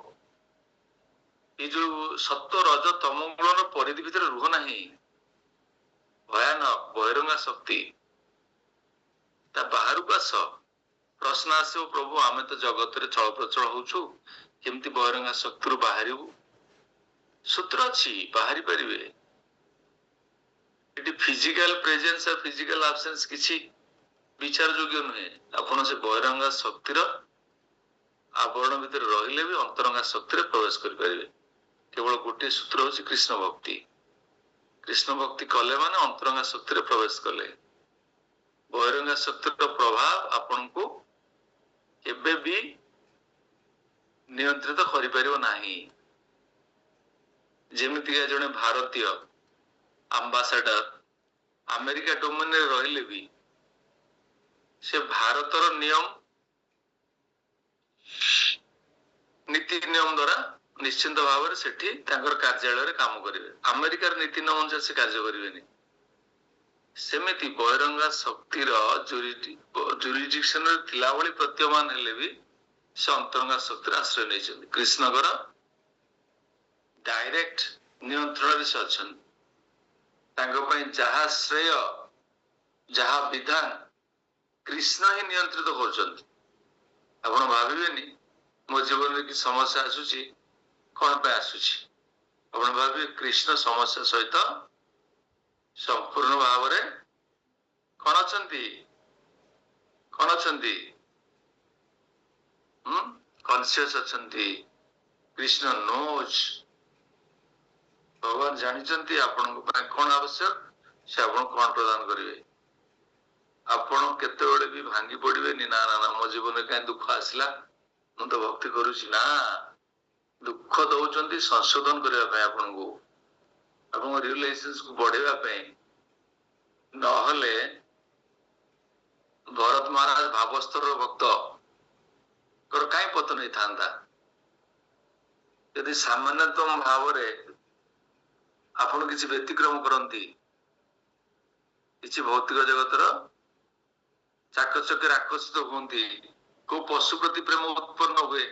ये जो सत्य रज तम गुण परिधि भितर रुह ना भयानक बहिरंगा शक्ति ତା ବାହାରକୁ ଆସ। ପ୍ରଶ୍ନ ଆସିବ, ପ୍ରଭୁ ଆମେ ତ ଜଗତରେ ଚଳପ୍ରଚଳ ହଉଛୁ, କେମିତି ବହିରଙ୍ଗା ଶକ୍ତିରୁ ବାହାରିବୁ? ସୂତ୍ର ଅଛି, ବାହାରି ପାରିବେ। ଏଠି ଫିଜିକାଲ ପ୍ରେଜେନ୍ସ ଆଉ ଫିଜିକାଲ ଆବସେନ୍ସ କିଛି ବିଚାର ଯୋଗ୍ୟ ନୁହେଁ। ଆପଣ ସେ ବହିରଙ୍ଗା ଶକ୍ତିର ଆବରଣ ଭିତରେ ରହିଲେ ବି ଅନ୍ତରଙ୍ଗା ଶକ୍ତିରେ ପ୍ରବେଶ କରିପାରିବେ। କେବଳ ଗୋଟିଏ ସୂତ୍ର ହଉଛି କୃଷ୍ଣ ଭକ୍ତି। କୃଷ୍ଣ ଭକ୍ତି କଲେ ମାନେ ଅନ୍ତରଙ୍ଗା ଶକ୍ତିରେ ପ୍ରବେଶ କଲେ। ବହିରଙ୍ଗା ଶକ୍ତିର ପ୍ରଭାବ ଆପଣଙ୍କୁ କେବେ ବି ନିୟନ୍ତ୍ରିତ କରିପାରିବ ନାହିଁ। ଯେମିତିକା ଜଣେ ଭାରତୀୟ ଆମ୍ବାସାଡର ଆମେରିକା ଡୋମେନରେ ରହିଲେ ବି ସେ ଭାରତର ନିୟମ ନୀତି ନିୟମ ଦ୍ୱାରା ନିଶ୍ଚିନ୍ତ ଭାବରେ ସେଠି ତାଙ୍କର କାର୍ଯ୍ୟାଳୟରେ କାମ କରିବେ। ଆମେରିକାର ନୀତି ନିୟମ ଅନୁସାରେ ସେ କାର୍ଯ୍ୟ କରିବେନି। ସେମିତି ବହିରଙ୍ଗା ଶକ୍ତିର ଜୁରିଡିକ୍ସନରେ ଥିଲା ଭଳି ପ୍ରତୀୟମାନ ହେଲେ ବି ସେ ଅନ୍ତରଙ୍ଗା ଶକ୍ତିର ଆଶ୍ରୟ ନେଇଛନ୍ତି। କୃଷ୍ଣଙ୍କର ଡାଇରେକ୍ଟ ନିୟନ୍ତ୍ରଣରେ ସେ ଅଛନ୍ତି। ତାଙ୍କ ପାଇଁ ଯାହା ଶ୍ରେୟ, ଯାହା ବିଧାନ କୃଷ୍ଣ ହିଁ ନିୟନ୍ତ୍ରିତ କରୁଛନ୍ତି। ଆପଣ ଭାବିବେନି ମୋ ଜୀବନରେ କି ସମସ୍ୟା ଆସୁଛି, କଣ ପାଇଁ ଆସୁଛି? ଆପଣ ଭାବିବେ କୃଷ୍ଣ ସମସ୍ୟା ସହିତ ସମ୍ପୂର୍ଣ୍ଣ ଭାବରେ କଣ ଅଛନ୍ତି? କଣ ଅଛନ୍ତି? କନସିୟସ୍ ଅଛନ୍ତି। କୃଷ୍ଣ ନୋଜ୍। ଭଗବାନ ଜାଣିଛନ୍ତି ଆପଣଙ୍କ ପାଇଁ କଣ ଆବଶ୍ୟକ, ସେ ଆପଣଙ୍କୁ କଣ ପ୍ରଦାନ କରିବେ। ଆପଣ କେତେବେଳେ ବି ଭାଙ୍ଗି ପଡିବେନି, ନା ନା ନା ମୋ ଜୀବନରେ କାହିଁ ଦୁଃଖ ଆସିଲା, ମୁଁ ତ ଭକ୍ତି କରୁଛି। ନା, ଦୁଃଖ ଦଉଛନ୍ତି ସଂଶୋଧନ କରିବା ପାଇଁ, ଆପଣଙ୍କୁ ଆପଣଙ୍କ ରିଲେସନ୍ସକୁ ବଢେଇବା ପାଇଁ। ନହେଲେ ଭରତ ମହାରାଜ ଭାବସ୍ତରର ଭକ୍ତ କାହିଁ ପତନ ହେଇଥାନ୍ତା? ଯଦି ସାମାନ୍ୟତମ ଭାବରେ ଆପଣ କିଛି ବ୍ୟତିକ୍ରମ କରନ୍ତି, କିଛି ଭୌତିକ ଜଗତର ଚାକଚକ୍ୟରେ ଆକର୍ଷିତ ହୁଅନ୍ତି, କୋଉ ପଶୁ ପ୍ରତି ପ୍ରେମ ଉତ୍ପନ୍ନ ହୁଏ,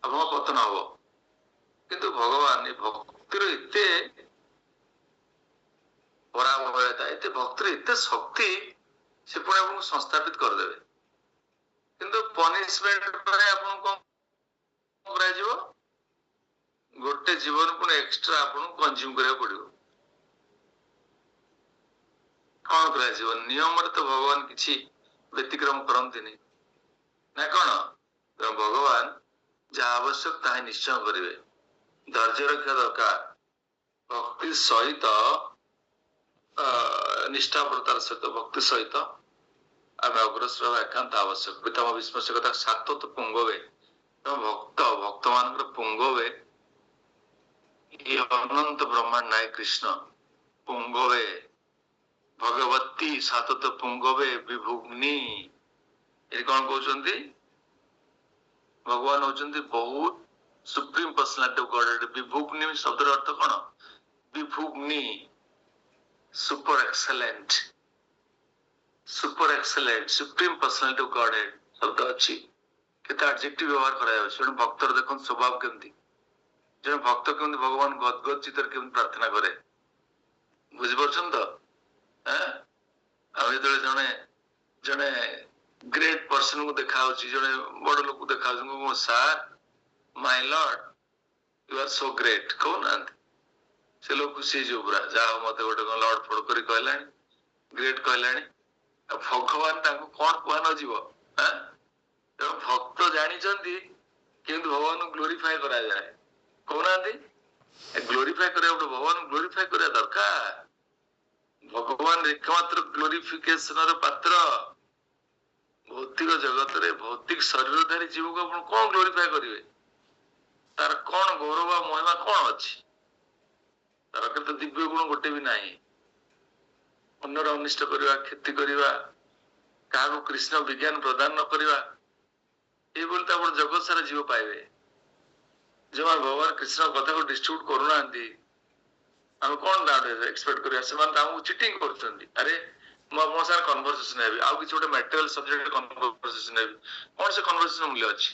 ଆପଣଙ୍କ ପତନ ହବ। କିନ୍ତୁ ଭଗବାନ ଏ ଭକ୍ତିର ଏତେ ପରାଭୟତା, ଏତେ ଭକ୍ତିର ଏତେ ଶକ୍ତି, ସେ ପୁଣି ଆପଣଙ୍କୁ ସଂସ୍ଥାପିତ କରିଦେବେ। କିନ୍ତୁ ପନିଶମେଣ୍ଟ ପାଇଁ ଆପଣଙ୍କୁ କଣ କରାଯିବ? ଗୋଟେ ଜୀବନ ପୁଣି ଏକ୍ସଟ୍ରା ଆପଣଙ୍କୁ କନଜ୍ୟୁମ କରିବାକୁ ପଡିବ। କଣ କରାଯିବ? ନିୟମରେ ତ ଭଗବାନ କିଛି ବ୍ୟତିକ୍ରମ କରନ୍ତିନି ନା କଣ? ଭଗବାନ ଯାହା ଆବଶ୍ୟକ ତାହା ନିଶ୍ଚୟ କରିବେ। ଧୈର୍ଯ୍ୟ ରଖିବା ଦରକାର। ଭକ୍ତି ସହିତ ନିଷ୍ଠାପରତାର ସହିତ, ଭକ୍ତି ସହିତ ଆମେ ଅଗ୍ରସର ହେବା ଏକାନ୍ତ ଆବଶ୍ୟକ। ପିତାମ ଭୀଷ୍ମ ସେ କଥା ସାତ ତ ପୁଙ୍ଗବେ, ଭକ୍ତ ମାନଙ୍କର ପୁଙ୍ଗବେ, ଇଏ ଅନନ୍ତ ବ୍ରହ୍ମାଣ୍ଡ ନାୟକ କୃଷ୍ଣ ପୁଙ୍ଗବେ ଭଗବତୀ ସାତତ ପୁଙ୍ଗବେ ବିଭୁଗ୍ନି। ଏଠି କଣ କହୁଛନ୍ତି? ଭଗବାନ ହଉଛନ୍ତି ବହୁତ ସୁପ୍ରିମ ପର୍ସନାଲିଟି ଅଫ ଗଡହେଡ। ବିଭୁଗ୍ନି ଶବ୍ଦର ଅର୍ଥ କଣ? ବିଭୁଗ୍ନି, super excellent, super excellent, supreme personality of godhead ଶବ୍ଦ ଅଛି। କେତେ ଆଡଜେକ୍ଟିଭ ବ୍ୟବହାର କରାଯାଉଛି। ଜଣେ ଭକ୍ତର ଦେଖନ୍ତୁ ସ୍ୱଭାବ କେମିତି। ଜଣେ ଭକ୍ତ କେମିତି ଭଗବାନ ଗଦଗଦ ଚିତ୍ତରେ କେମିତି ପ୍ରାର୍ଥନା କରେ, ବୁଝିପାରୁଛନ୍ତି ତ? ଆଉ ଯେତେବେଳେ ଜଣେ ଜଣେ ଗ୍ରେଟ ପର୍ସନକୁ ଦେଖା ହଉଛି, ଜଣେ ବଡ ଲୋକ ଦେଖା ହଉଛି, ମୋ sir, my lord, you are so great କହୁନାହାନ୍ତି? ସେ ଲୋକ ଖୁସି ହେଇଯିବ ପୁରା, ଯାହା ହଉ ମତେ ଗୋଟେ କଣ ଲର୍ଡ ଫଡ କରି କହିଲାଣି, ଗ୍ରେଟ କହିଲାଣି। ଆଉ ଭଗବାନ ତାଙ୍କୁ କଣ କୁହା ନଯିବ? ତେଣୁ ଭକ୍ତ ଜାଣିଛନ୍ତି କେମିତି ଭଗବାନଙ୍କୁ ଗ୍ଲୋରିଫାଏ କରାଯାଏ, କହୁନାହାନ୍ତି? ଗ୍ଲୋରିଫାଏ କରିବା, ଗୋଟେ ଭଗବାନଙ୍କୁ ଗ୍ଲୋରିଫାଏ କରିବା ଦରକାର। ଭଗବାନ ଏକମାତ୍ର ଗ୍ଲୋରିଫିକେସନର ପାତ୍ର। ଭୌତିକ ଜଗତରେ ଭୌତିକ ଶରୀରଧାରୀ ଜୀବକୁ ଆପଣ କଣ ଗ୍ଲୋରିଫାଏ କରିବେ? ତାର କଣ ଗୌରବ ମହିମା କଣ ଅଛି? ତାର କେତେ ଦିବ୍ୟ ଗୁଣ ଗୋଟେ ବି ନାହିଁ। ଅନ୍ୟର ଅନିଷ୍ଟ କରିବା, କ୍ଷତି କରିବା, କାହାକୁ କୃଷ୍ଣ ବିଜ୍ଞାନ ପ୍ରଦାନ ନ କରିବା, ଏଇଭଳି ତ ଆପଣ ଜଗତ ସାରା ଜୀବ ପାଇବେ। ଯେଉଁମାନେ ଭଗବାନ କୃଷ୍ଣ କଥାକୁ ଡିଷ୍ଟ୍ରିବ୍ୟୁଟ କରୁନାହାନ୍ତି, ଆମେ କଣ ଏକ୍ସପେକ୍ଟ କରିବା? ସେମାନେ ଆମକୁ ଚିଟିଂ କରୁଛନ୍ତି। ଆରେ ମୁଁ ଆପଣଙ୍କ ସାଙ୍ଗରେ କନଭରସେସନ ହେବି, ଆଉ କିଛି ଗୋଟେ ମ୍ୟାଟେରିଆଲ ସବଜେକ୍ଟ କନଭରସେସନ ହେବି, କଣ ସେ କନଭରସେସନ ମୂଲ୍ୟ ଅଛି?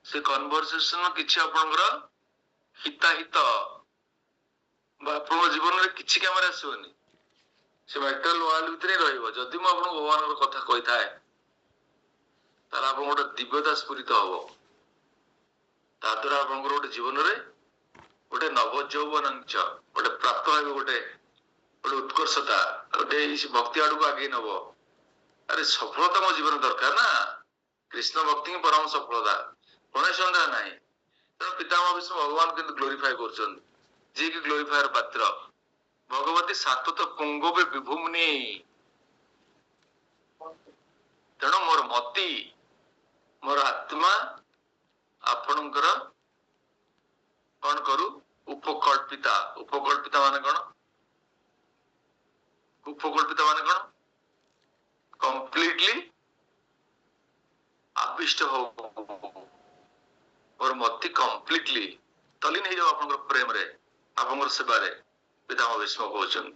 ସେ କନଭରସେସନ କିଛି ଆପଣଙ୍କର ହିତାହିତ ବା ଆପଣଙ୍କ ଜୀବନରେ କିଛି କାମରେ ଆସିବନି। से मैटेरियल वर्ल्ड भितर रहिबो जदि मु आपन भगवान कथा कहि थाए ताला आपन गोटे दिव्यता स्फुरित हबो ता द्वारा आपन गोटे जीवन रे गोटे नव यौवनंच गोटे प्राप्त हेबो गोटे गोटे उत्कर्षता गोटे भक्ति आड़ को आगे नब अरे सफलता मो जीवन दरकार ना कृष्ण भक्ति परम सफलता कौन सन्देह ना तेणु पितामह विष्णु भगवान किंतु ग्लोरीफाई कर जी की ग्लोरीफायर पात्र भगवती सात्वत पुंगवे विभुमनी तेणु मोर मति मोर आत्मा आपणकर कौन करू उपकल्पिता उपकल्पिता माने कौन उपकल्पिता माने कौन कंप्लीटली आविष्ट हो और मति कंप्लीटली तलीन हो जाओ आपनकर प्रेम रे आपनकर सेवा रे पितामह भीष्म कहउछन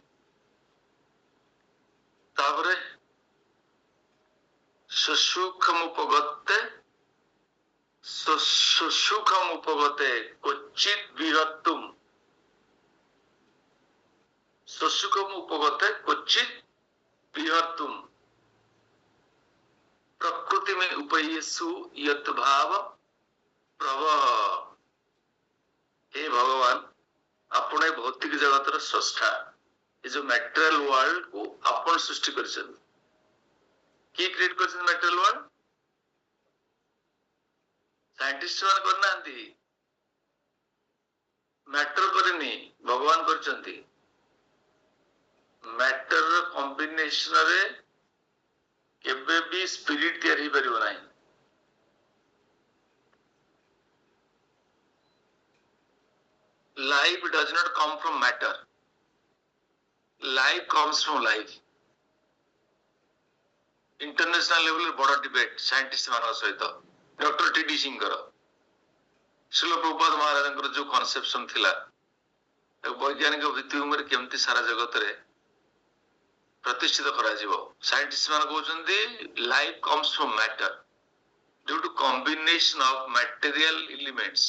तापरे सुसुखम उपगते सुसुखम उपगते क्वचित विहत्तुम सुसुखम उपगते क्वचित विहत्तुम प्रकृति में उपयेसु यत भाव प्रभव हे भगवान अपने भौतिक जगत स्रष्टा ये जो मैटेरियल वर्ल्ड को अपन सृष्टि कर क्रिएट कर मैटेरियल वर्ल्ड साइंटिस्ट मान करना मैटर करनी भगवान कर मैटर कॉम्बिनेशन रे केबे भी स्पिरिट तैयारी परिबो नाही life does not come from matter life comes from life international level बड़ डिबेट साइंटिस्ट मान सहित डॉक्टर टी.डी. सिंह शिल प्रभुपाद महाराज जो कॉन्सेप्शन थिला वैज्ञानिक भित्तिभूमि केमती सारा जगत रे प्रतिष्ठित करा जीवो साइंटिस्ट मान कहउछन्ती life comes from matter due to combination of material elements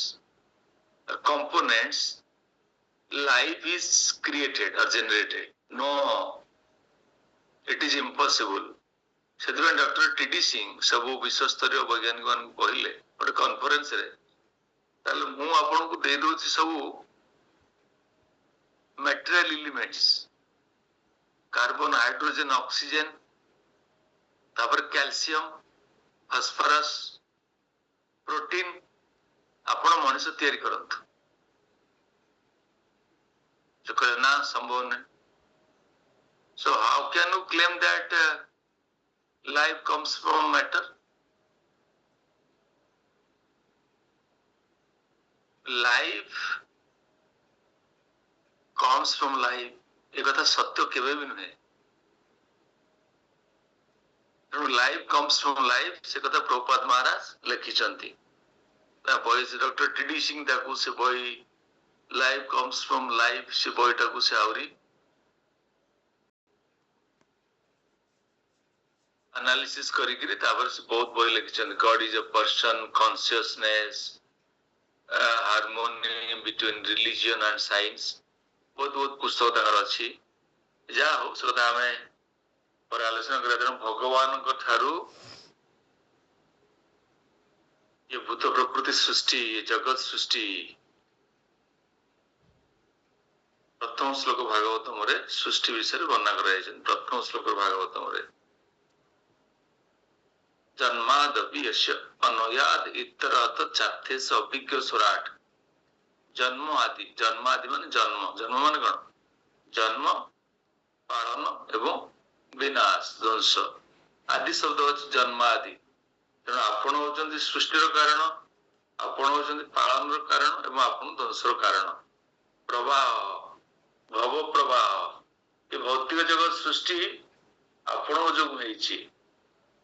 components life is created or generated no it is impossible सेदिन डॉक्टर टी.डी. सिंह सब विश्व स्तरीय वैज्ञानिक मान कहले गोटे कॉन्फ्रेंस रे ताले मु आपन को दे दोछि सब material elements carbon hydrogen oxygen तापर कैल्शियम फास्फोरस प्रोटीन आपण मनुष्य तैयारी करंतु जो कहे ना संभव नहीं so how can you claim that life comes from matter life comes from life ये कथा सत्य केबे भी नहीं लाइफ कम्स फ्रॉम लाइफ से कथा प्रभुपाद महाराज लिखिचंती बॉय डॉक्टर टी.डी. सिंह ताकू से बॉय लाइफ कम्स फ्रॉम लाइफ से बॉय टाकू से आवरी एनालिसिस करिकरी तापर से बहुत बॉय लिखिचन God is a person consciousness harmony between religion and science बहुत बहुत पुस्तक ताकर अछि जा हो सदा हमें पर आलोचना करते भगवान को ठारू ये भूत प्रकृति सृष्टि ये जगत सृष्टि प्रथम श्लोक भागवतम रे सृष्टि विषय वर्णना कराई प्रथम श्लोक भागवतम रे जन्मादपि यस्य अनयाद इतरत चाथे से अभिज्ञ स्वराट जन्म आदि माने जन्म माने कौन जन्म पालन एवं विनाश ध्वंस आदि शब्द अछि जन्म आदि तेणु आपण होचंती सृष्टिर कारण आपण होचंती पालनर कारण एवं आपण ध्वंसर कारण प्रवाह भव प्रवाह ये भौतिक जगत सृष्टि आपण जो होईची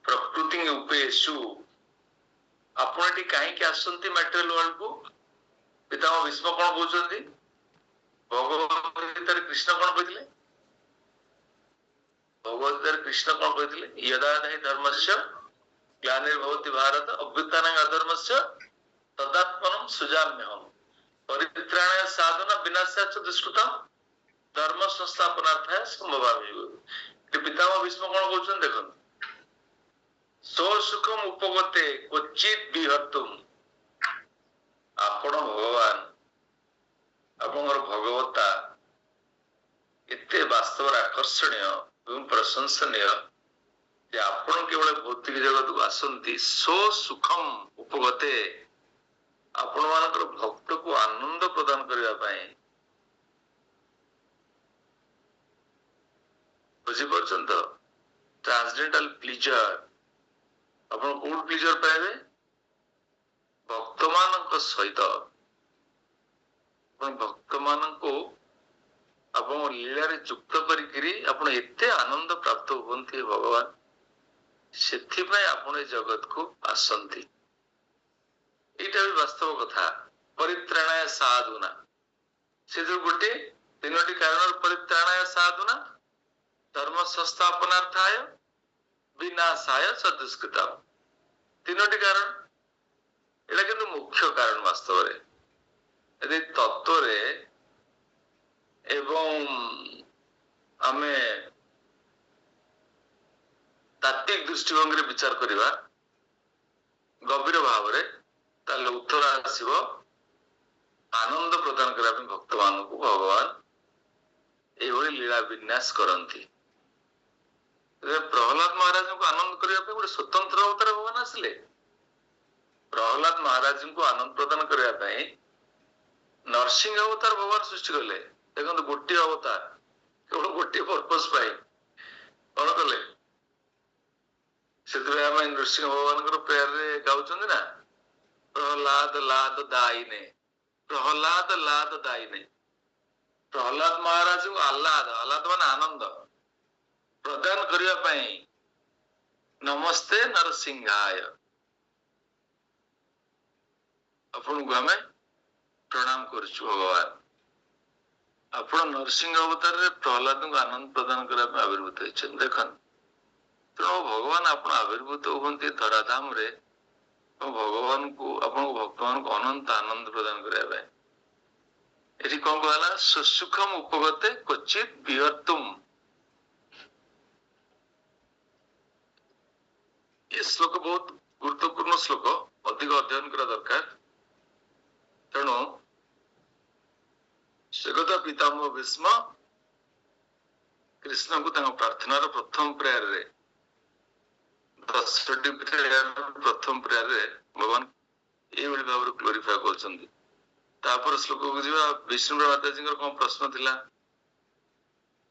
प्रकृति उपेशु आपण एटी काहे कि आसंती मटेरियल वर्ल्ड को पितामह भीष्म कोन कहउचंती भगवत गीता कृष्ण कोन कहथिले भगवत गीता कृष्ण कोन कहथिले यदा नहि धर्मस्य ग्लानिर्भवति भारत अभ्युत्थानं अधर्मस्य तदात्मनं सृजाम्यहम् परित्राणाय साधना विनाशाय च दुष्कृतम् धर्म संस्थापनार्थाय संभवामि। पितामह भीष्म कौन कहउछन देखन, सो सुखम उपगते क्वचित विहर्तुम। आपण भगवान आपनर भगवता एते वास्तव आकर्षणीय एवं प्रशंसनीय जे आपण केवल भौतिक जगत को आसंती सो सुखम उपगते आपण मानकर भक्त को आनंद प्रदान करने पाए। बुझीपार तो ट्रांसडेंटल प्लीजर आपण कौन प्लीजर पाए भक्त मान सहित भक्त मान को आपण लीला रे युक्त करी आपण एते आनंद प्राप्त होती भगवान से आपण जगत को आसंती। यहाँ भी वास्तव कथा परित्राणाय साधुना से जो गोटे तीनोटी कारण परित्राणाय साधुना धर्म संस्थापनार्थाय विनाशाय सदुष्कृता तीनोटी कारण एटा किंतु मुख्य कारण वास्तव रे यदि तत्व रे एवं आमे तात्विक दृष्टिभंगी विचार करवा गभीर भाव रे ताले उत्तर आसीबो आनंद प्रदान करबा भक्त मान को भगवान एवं लीला विन्यास करंती। प्रहलाद महाराज को आनंद करने गोटे स्वतंत्र अवतार भगवान आसिले। प्रहलाद महाराज को आनंद प्रदान करने नरसिंह अवतार भगवान सृष्टि कले। देखो गोटे अवतार केवल गोटे पर्पस कौन कले से नरसिंह भगवान प्रेयर गाँव ना प्रहलाद लाद दाइने प्रहलाद लाद दाइने। प्रहलाद महाराज को आह्लाद आह्लाद मान आनंद प्रदान करने नमस्ते नरसिंहाय आपण को आमे प्रणाम करछु भगवान। आपण नरसिंह अवतार रे प्रहलाद को आनंद प्रदान करने आविर्भूत होइछन। देखन तेणु भगवान आपण आविर्भूत होती धराधाम रे भगवान को आपण भक्त मान को अनंत आनंद प्रदान करने ये कौन कहला सुसुखम उपगते क्वचित विहर्तुम। ये श्लोक बहुत गुरुत्वपूर्ण श्लोक अधिक अध्ययन करा दरकार। तेणु सेगता पितामह भीष्म कृष्ण को प्रार्थनार प्रथम प्रेयर रे 10टी प्रेयर प्रथम प्रेयर रे भगवान ये भाव ग्लोरीफाई करछंती। तापर श्लोक को जीवा विष्णु माता जी कौन प्रश्न थिला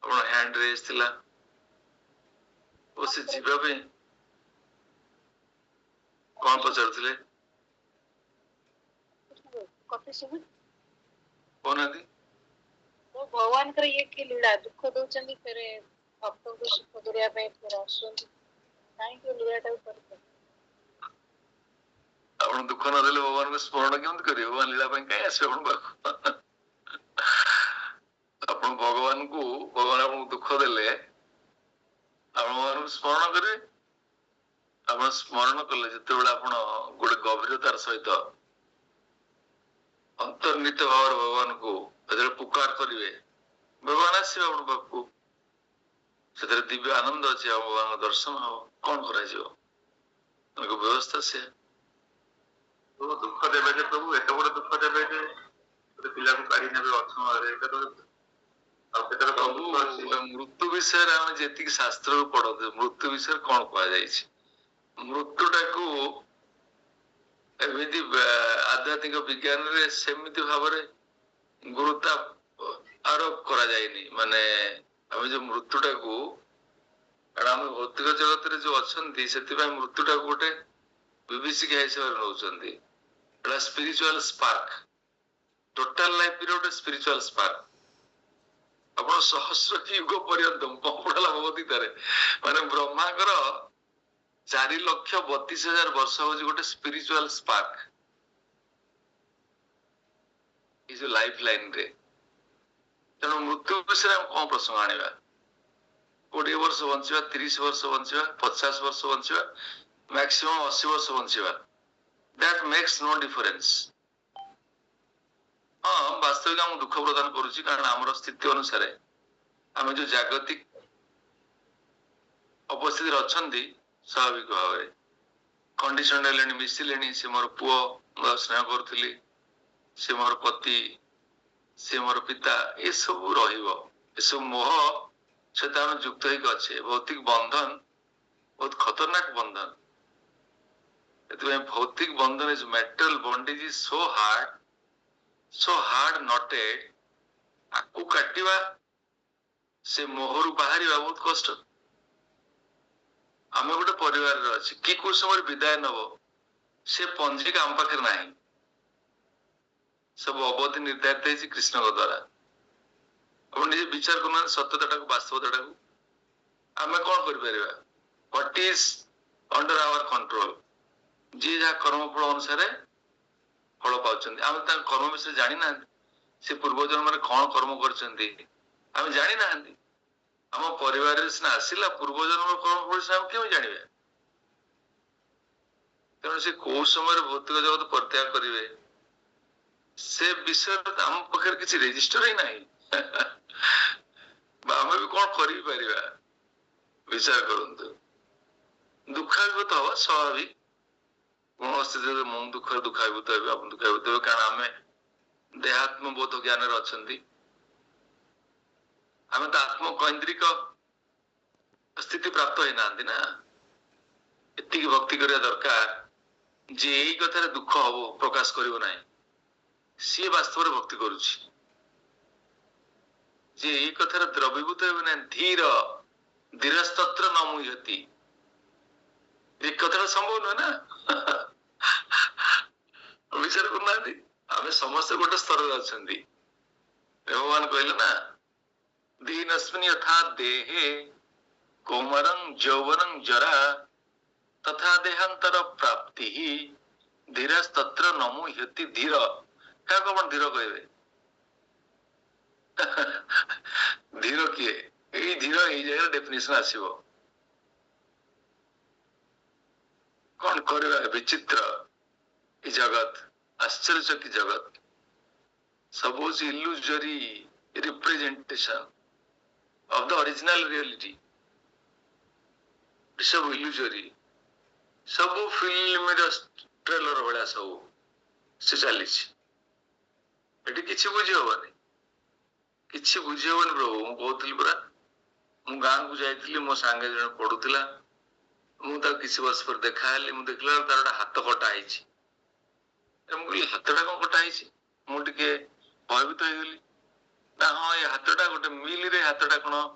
अपन हैंड रेज थिला से जीवा पे कौन पचारथिले कौन आदि वो भगवान कर ये की लीला दुख दोचंदी फिर भक्तों को सुख दुरिया पे फिर आसुंदी काहे की लीलाटा करते आपण दुख न देले भगवान को स्मरण केमति करियो भगवान लीला पे काहे आसे आपण बाखु आपण भगवान आपण दुख देले आपण भगवान को स्मरण करे आपण स्मरण कले जते बेला आपण गोटे गभीरतार सहित अंतर्निहित भाव भगवान को जब पुकार करिवे भगवान आसीबे आपण बाखु से दिव्य आनंद अच्छे भगवान दर्शन हो कौन करा जीव व्यवस्था से तो दुख देवे जे प्रभु एत बड़ दुख देवे जे पिला को काढ़ी नेबे अक्षमारे प्रभु मृत्यु विषय आम जी शास्त्र पढ़ते मृत्यु विषय कौन कह मृत्युटा को एमती आध्यात्मिक विज्ञान रे सेमिति भाव गुरुता आरोप करा जायनी माने आम जो मृत्युटा को आम भौतिक जगत रे जो अच्छी से मृत्युटा को गोटे विभीषिका हिसाब नौ स्पिरिचुअल स्पार्क टोटल लाइफ गोटे स्पिरिचुअल स्पार्क अपन सहस्र युग पर्यंत पढ़ला भगवतीतारे माने ब्रह्मांकर 4,32,000 वर्ष हो गोटे स्पिरिचुअल स्पार्क ये जो लाइफ लाइन रे तेणु मृत्यु विषय कौन प्रसंग आने 20 वर्ष बंचा 30 वर्ष बंचा 50 वर्ष बंचा मैक्सिमम 80 वर्ष बंचा दैट मेक्स नो डिफरेंस। हाँ वास्तविक हम दुख प्रदान करुच्ची कारण आम स्थिति अनुसार आम जो जागतिक उपस्थित अच्छा स्वाभाविक भाव कंडीशन मिसिले से मोर पुओ स्नेह करुली से मोर पति से मोर पिता ये सब रब मोह सहित आम युक्त होचे भौतिक बंधन बहुत खतरनाक बंधन भौतिक बंधन is metal bondage is so hard नटेड आपको काटिवा से मोहरु बाहर बहुत कष्ट आम गोटे परिवार अच्छे कि कोई समय विदाय नब से पंजिका आम पाखे ना सब अवधि निर्धारित है कृष्ण द्वारा आप निजे विचार करना सत्यता वास्तवता आम कौन कर what is under our control जी जहाँ कर्मफल अनुसार फल पाँच आम कर्म विषय जानी ना से पूर्व जन्म कौन कर्म कर जानी ना आम परिवार सीना आसला पूर्व जन्म कर्मफल से क्यों जानवे तेणु से कौ समय भौतिक जगत परित्याग करेंगे से विषय आम पाखे किसी रेजिस्टर ही ना आम भी कौन कर विचार करूँ दुखाभिभूत हवा स्वाभाविक कौन स्थित मुझ दुख दुखाभिभूत आप दुखाभिभूत हे कारण आम देहात्म बोध ज्ञान अच्छा आम तो आत्मकैंद्रिक स्थिति प्राप्त होना ना एति भक्ति करने दरकार जे यही कथार दुख हम प्रकाश करना सी वास्तव भक्ति करुच्ची जे यही कथार द्रवीभूत हो धीर धीरस्तत्र न मुह्यति एक कथा संभव नुहे ना विचार करना आम समस्त गोटे स्तर अच्छा भगवान कहले ना दीनस्मिन् यथा देहे कौमारं यौवनं जरा तथा देहांतर प्राप्ति धीरस्तत्र न मुह्यति धीर क्या कौन धीर कहे धीर किए यही धीर यही जगह डेफिनेशन आसीबो कौन करवा विचित्र ये जगत आश्चर्यचकित जगत सब illusory representation of the original reality सब इल्यूजरी सब फिल्म ट्रेलर भाया सब से चली किसी बुझी हबनी किसी बुझी हबनी प्रभु मु कहती परा मु गाँव को जाइली मो सांगे जन पढ़ुला मुझे किसी वर्ष पर देखा मुझे देखला तार गोटे हाथ कटा मुझे हाथटा कौन कटा मुझे भयभीत हो गली ना हाँ ये हाथटा गोटे मिल रे हाथटा कौन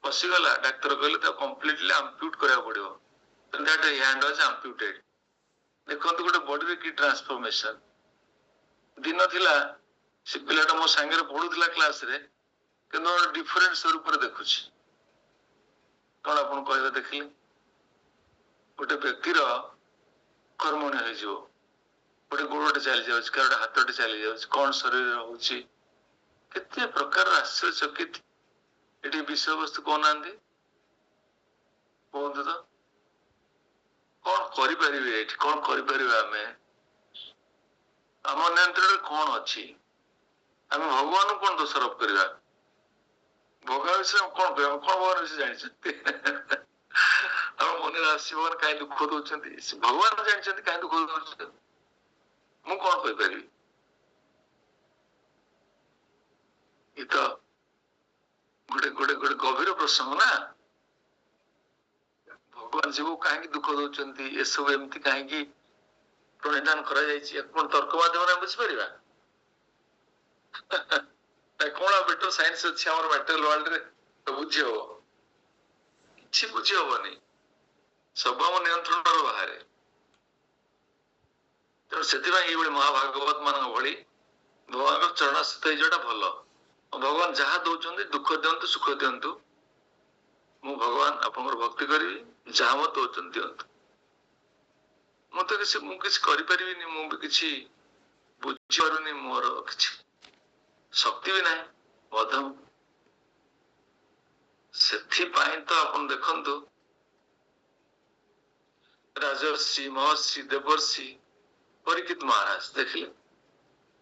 पशिगला डाक्तर कहले कम्प्लीटली आम्प्यूट करा पड़ो दैट हैंड वाज आम्प्यूटेड देखो गोटे बॉडी की ट्रांसफॉर्मेशन दिन थिला से पिलाटा मो सांगे पढ़ुला क्लास रे किंतु डिफरेंट स्वरूप देखुची कौन आपन कहबे देखिले गोटे व्यक्तिर कर्मण्य हो गोटे गोड़े चली जाऊँ गोटे हाथटे चली जाऊँ कौन शरीर होची केते प्रकार आश्चर्यचकित ये विषय वस्तु कहना कहतु तो कौन करें कौन करें आम नियंत्रण कौन अच्छी आम भगवान कौन दोषारोप करवा भगवान विषय कौन कह कौन भगवान विषय जानते आम मन भगवान कहीं दुख दौरान भगवान जानते कहीं दुख दौरान मु कौन कहीपर ये तो गोटे गोटे गोटे गभीर प्रसंग ना भगवान जीव कहीं दुख दौरान ये सब एमती कहीं प्रणिधान कौन तर्क माध्यम बुझीपर कौन बेटर साइंस अच्छी आम मेटेरियल वर्ल्ड रे तो बुझी हम कि बुझी हबनी सब आम नियंत्रण बाहर तेणु से महाभागवत मान भली भगवान चरण स्थित होगा भल भगवान जहाँ दौरान दुख दिंतु सुख दिंतु मु भगवान आप भक्ति करी जहाँ मत दौरान दिंतु मुझे किसी करें मुझे बुझीपारे मोर किसी शक्ति भी ना मध्यम से तो आप देखु राजर्षि महर्षि देवर्षि परीक्षित महाराज देखिले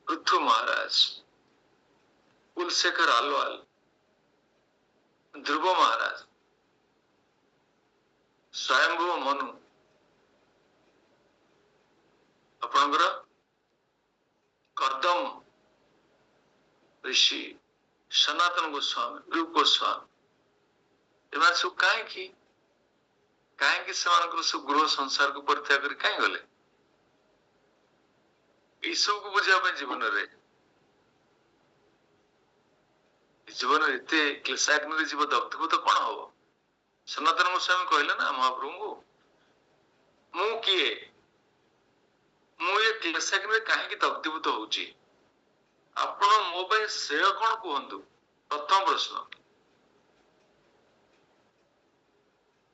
पृथु महाराज कुलशेखर आलवाल ध्रुव महाराज, स्वयंभू मनु, आपणकर कर्दम ऋषि, सनातन गोस्वामी, रूप गोस्वामी, एम सब कहीं सब गृह संसार को परित्याग कर कहीं गले सब को बुझा जीवन रे जीवन एत क्लेशाग्नि जीव दग्धव तो कौन हम? सनातन गोस्वामी कहले ना महाप्रभु को, मु किए मु ये क्लेशाग्नि कहीं दग्धीभूत होउची, आपण मो पे श्रेय कौन कहतु? प्रथम प्रश्न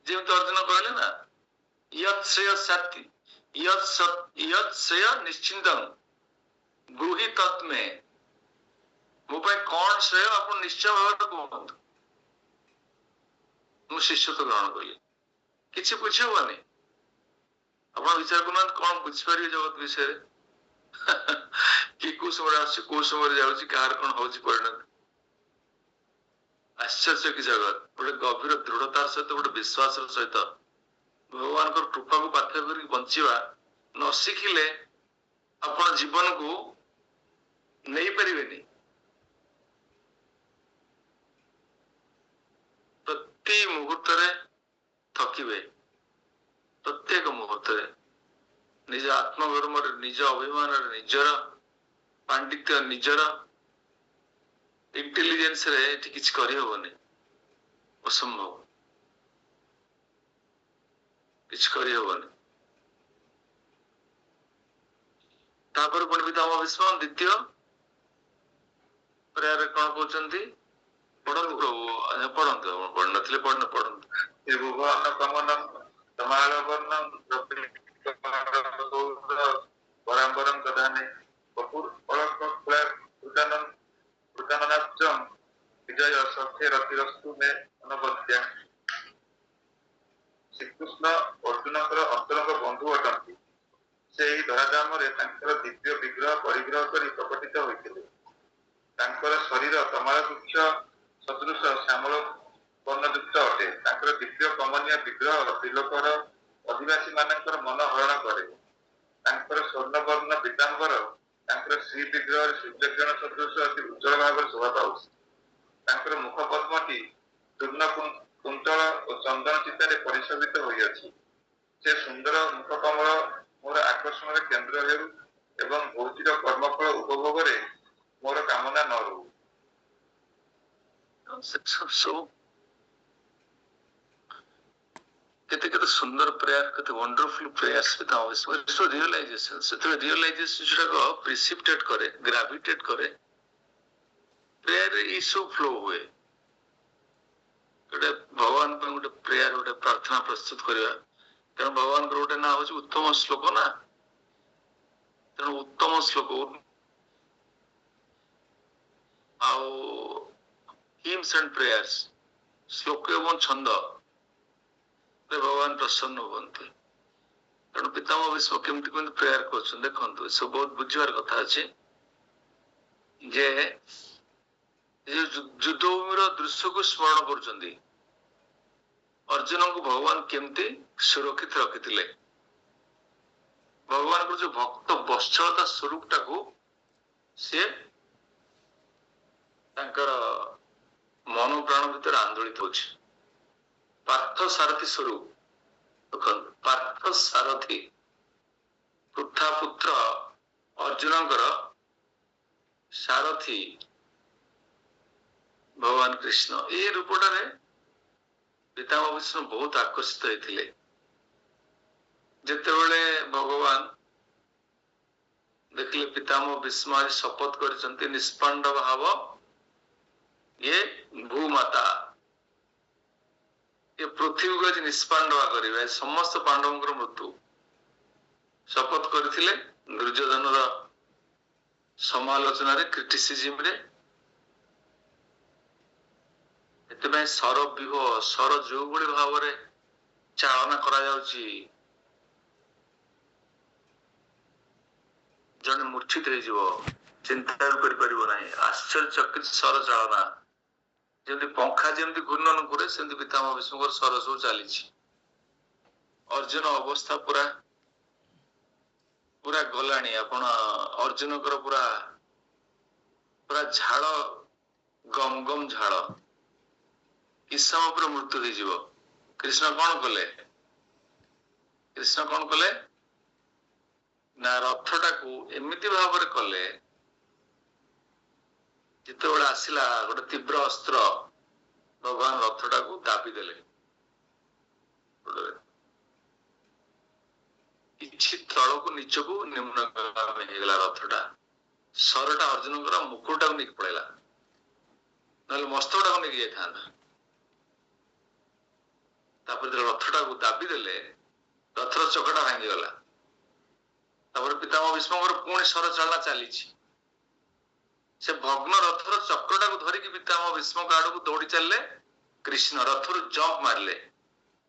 जेमती अर्जुन कहले ना, यत् श्रेय सत्य यत् श्रेय निश्चिंत ब्रूहि तत्मे, मो पे कौन श्रेय आप निश्चय भाव कहतु। मु शिष्यत्व ग्रहण कली, किसी पूछे हबनी, आप विचार करना कौन बुझीपारे जगत विषय कि को समय आसो समय जाऊँगी कहार कौन हो परिणत। आश्चर्य की जगत गोटे गभीर दृढ़तार सहित गोटे विश्वास सहित भगवान कृपा को पाथ्य कर बंचवा न शिखिले आपण जीवन को नहीं पारे। प्रति मुहूर्त थकिबे, प्रत्येक मुहूर्त निज आत्मगर्म निज अभिमान निजर पांडित्य निजर इंटेलिजेंस रे किसी करहबनी, असंभव किसी करहबनी। तापर पुणी पितामह भीष्म द्वितीय प्रेयर कौन कहते पढ़ंतु प्रभु, पढ़ंतु पढ़ नथिले पढ़ंतु त्रिभुवन कमनम समालवर्णम पराम्बरम दधाने कपूर अलक कुलानम कृतमनाब्जम विजय सख्य रतिरस्तु में अनबद्या। श्रीकृष्ण अर्जुनकर अंतरंग बंधु अटंती, से ही धराधाम दिव्य विग्रह परिग्रह कर प्रकटित होते। शरीर तमाल वृक्ष सदृश श्यामल वर्णयुक्त अटे। दिव्य कमनीय विग्रह त्रिलोकर अधिवासी मानकर मन हरण करे। स्वर्णवर्ण पीताम्बर श्री विग्रह सूर्यकिरण सदृश अति उज्जवल भाव शोभा पाउछि। मुख पद्मटी चूर्ण कुंतल और चंदन चितारे परिशोभित होइअछि। से सुंदर मुख कमल मोर आकर्षण केन्द्र हेउ एवं भौतिक कर्मफल उपभोग रे मोर कामना न रहू। केते सुंदर प्रेयर, केते वंडरफुल प्रेयर्स पितामह भीष्म। सो रियलाइजेशन से रियलाइजेशन जोटा प्रिसिपिटेट करे, ग्रेविटेट करे, प्रेयर इशू फ्लो हुए। गोटे भगवान पे गोटे प्रेयर गोटे प्रार्थना प्रस्तुत करवा, कारण भगवान गोटे ना हूँ उत्तम श्लोक ना, तेणु उत्तम श्लोक हिम्स एंड प्रेयर्स श्लोक एवं छंद भगवान प्रसन्न होती। तेणु पितामह भीष्म केमती प्रेयर कर देखु, सब बहुत बुझार कथा अच्छे जे युद्धभूमि दृश्य को स्मरण कर अर्जुन को भगवान केमती सुरक्षित रखी। भगवान को जो भक्त वत्सलता स्वरूप टाकू सी मन प्राण भीतर आंदोलित हो। पार्थ सारथी स्वरूप पार्थ सारथी पृथा पुत्र अर्जुन सारथी भगवान कृष्ण ये रूपटारे पितामह भीष्म बहुत आकर्षित होते। जितेबले भगवान देखले पितामह भीष्म आज शपथ कर निष्पांड भाव ये भूमाता, ये पृथ्वी को आज निष्पांडवा करेंगे, समस्त पांडवों मृत्यु शपथ करथिले। दुर्योधन समालोचना क्रिटिसिजम रे एते सर व्यूह सर जो भली भाव में चालना करा जाउची, जन मूर्छित हो चिंता भी कर पारिबो नाही। आश्चर्यचकित सर चालना ଯେମିତି ପଙ୍ଖା ଯେମିତି ଘୂର୍ଣ୍ଣନ କରେ ସେମିତି ପିତାମହ ଭୀଷ୍ମଙ୍କର ସ୍ୱର ସବୁ ଚାଲିଛି। ଅର୍ଜୁନ ଅବସ୍ଥା ପୁରା ପୁରା ଗଲାଣି। ଆପଣ ଅର୍ଜୁନଙ୍କର ପୁରା ପୁରା ଝାଳ ଗମ ଗମ ଝାଳ, କିଛି ସମୟ ପରେ ମୃତ୍ୟୁ ହେଇଯିବ। କୃଷ୍ଣ କଣ କଲେ? କୃଷ୍ଣ କଣ କଲେ ନା ରଥଟାକୁ ଏମିତି ଭାବରେ କଲେ, ଯେତେବେଳେ ଆସିଲା ଗୋଟେ ତୀବ୍ର ଅସ୍ତ୍ର, ଭଗବାନ ରଥଟାକୁ ଦାବି ଦେଲେ। କିଛି ତଳକୁ ନିଚକୁ ନିମ୍ନଗାମୀ ହେଇଗଲା ରଥଟା। ଶରଟା ଅର୍ଜୁନଙ୍କର ମୁକୁଟଟାକୁ ନେଇକି ପଳେଇଲା, ନହେଲେ ମସ୍ତକଟାକୁ ନେଇକି ଯାଇଥାନ୍ତା। ତାପରେ ରଥଟାକୁ ଦାବି ଦେଲେ, ରଥର ଚକଟା ଭାଙ୍ଗିଗଲା। ତାପରେ ପିତାମହ ଭୀଷ୍ମଙ୍କର ପୁଣି ଶର ଚାଳନା ଚାଲିଛି। ସେ ଭଗ୍ନ ରଥର ଚକ୍ରଟାକୁ ଧରିକି ପିତାମହ ଭୀଷ୍ମଙ୍କ ଆଡକୁ ଦୌଡି ଚାଲିଲେ। କୃଷ୍ଣ ରଥରୁ ଜମ୍ପ ମାରିଲେ,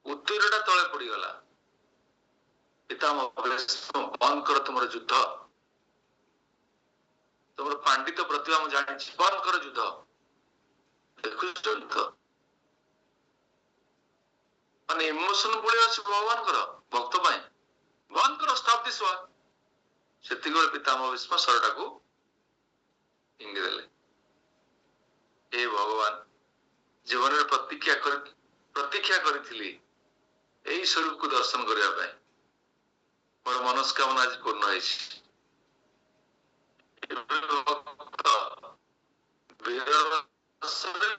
ଉତ୍ତରଟା ତଳେ ପଡିଗଲା। ପିତାମହ ଭୀଷ୍ମ ବନ୍ଦ କର ତୁମର ଯୁଦ୍ଧ, ତୁମର ପାଣ୍ଡିତ ପ୍ରତିଭା ମୁଁ ଜାଣିଛି, ବନ୍ଦ କର ଯୁଦ୍ଧ। ଦେଖୁଛନ୍ତି ତ ମାନେ ଇମୋସନ ଭଳି ଅଛି ଭଗବାନଙ୍କର ଭକ୍ତ ପାଇଁ, ବନ୍ଦ କର, ଷ୍ଟପ୍ ଦିସ୍ ୱାର୍। ସେତିକିବେଳେ ପିତାମହ ଭୀଷ୍ମ ଶରଟାକୁ ଫିଙ୍ଗିଦେଲେ। ହେ ଭଗବାନ, ଜୀବନରେ ପ୍ରତୀକ୍ଷା କରିଥିଲି ଏଇ ସ୍ୱରୂପକୁ ଦର୍ଶନ କରିବା ପାଇଁ। ମୋର ମନସ୍କାମନା ଆଜି ପୂର୍ଣ୍ଣ ହେଇଛି।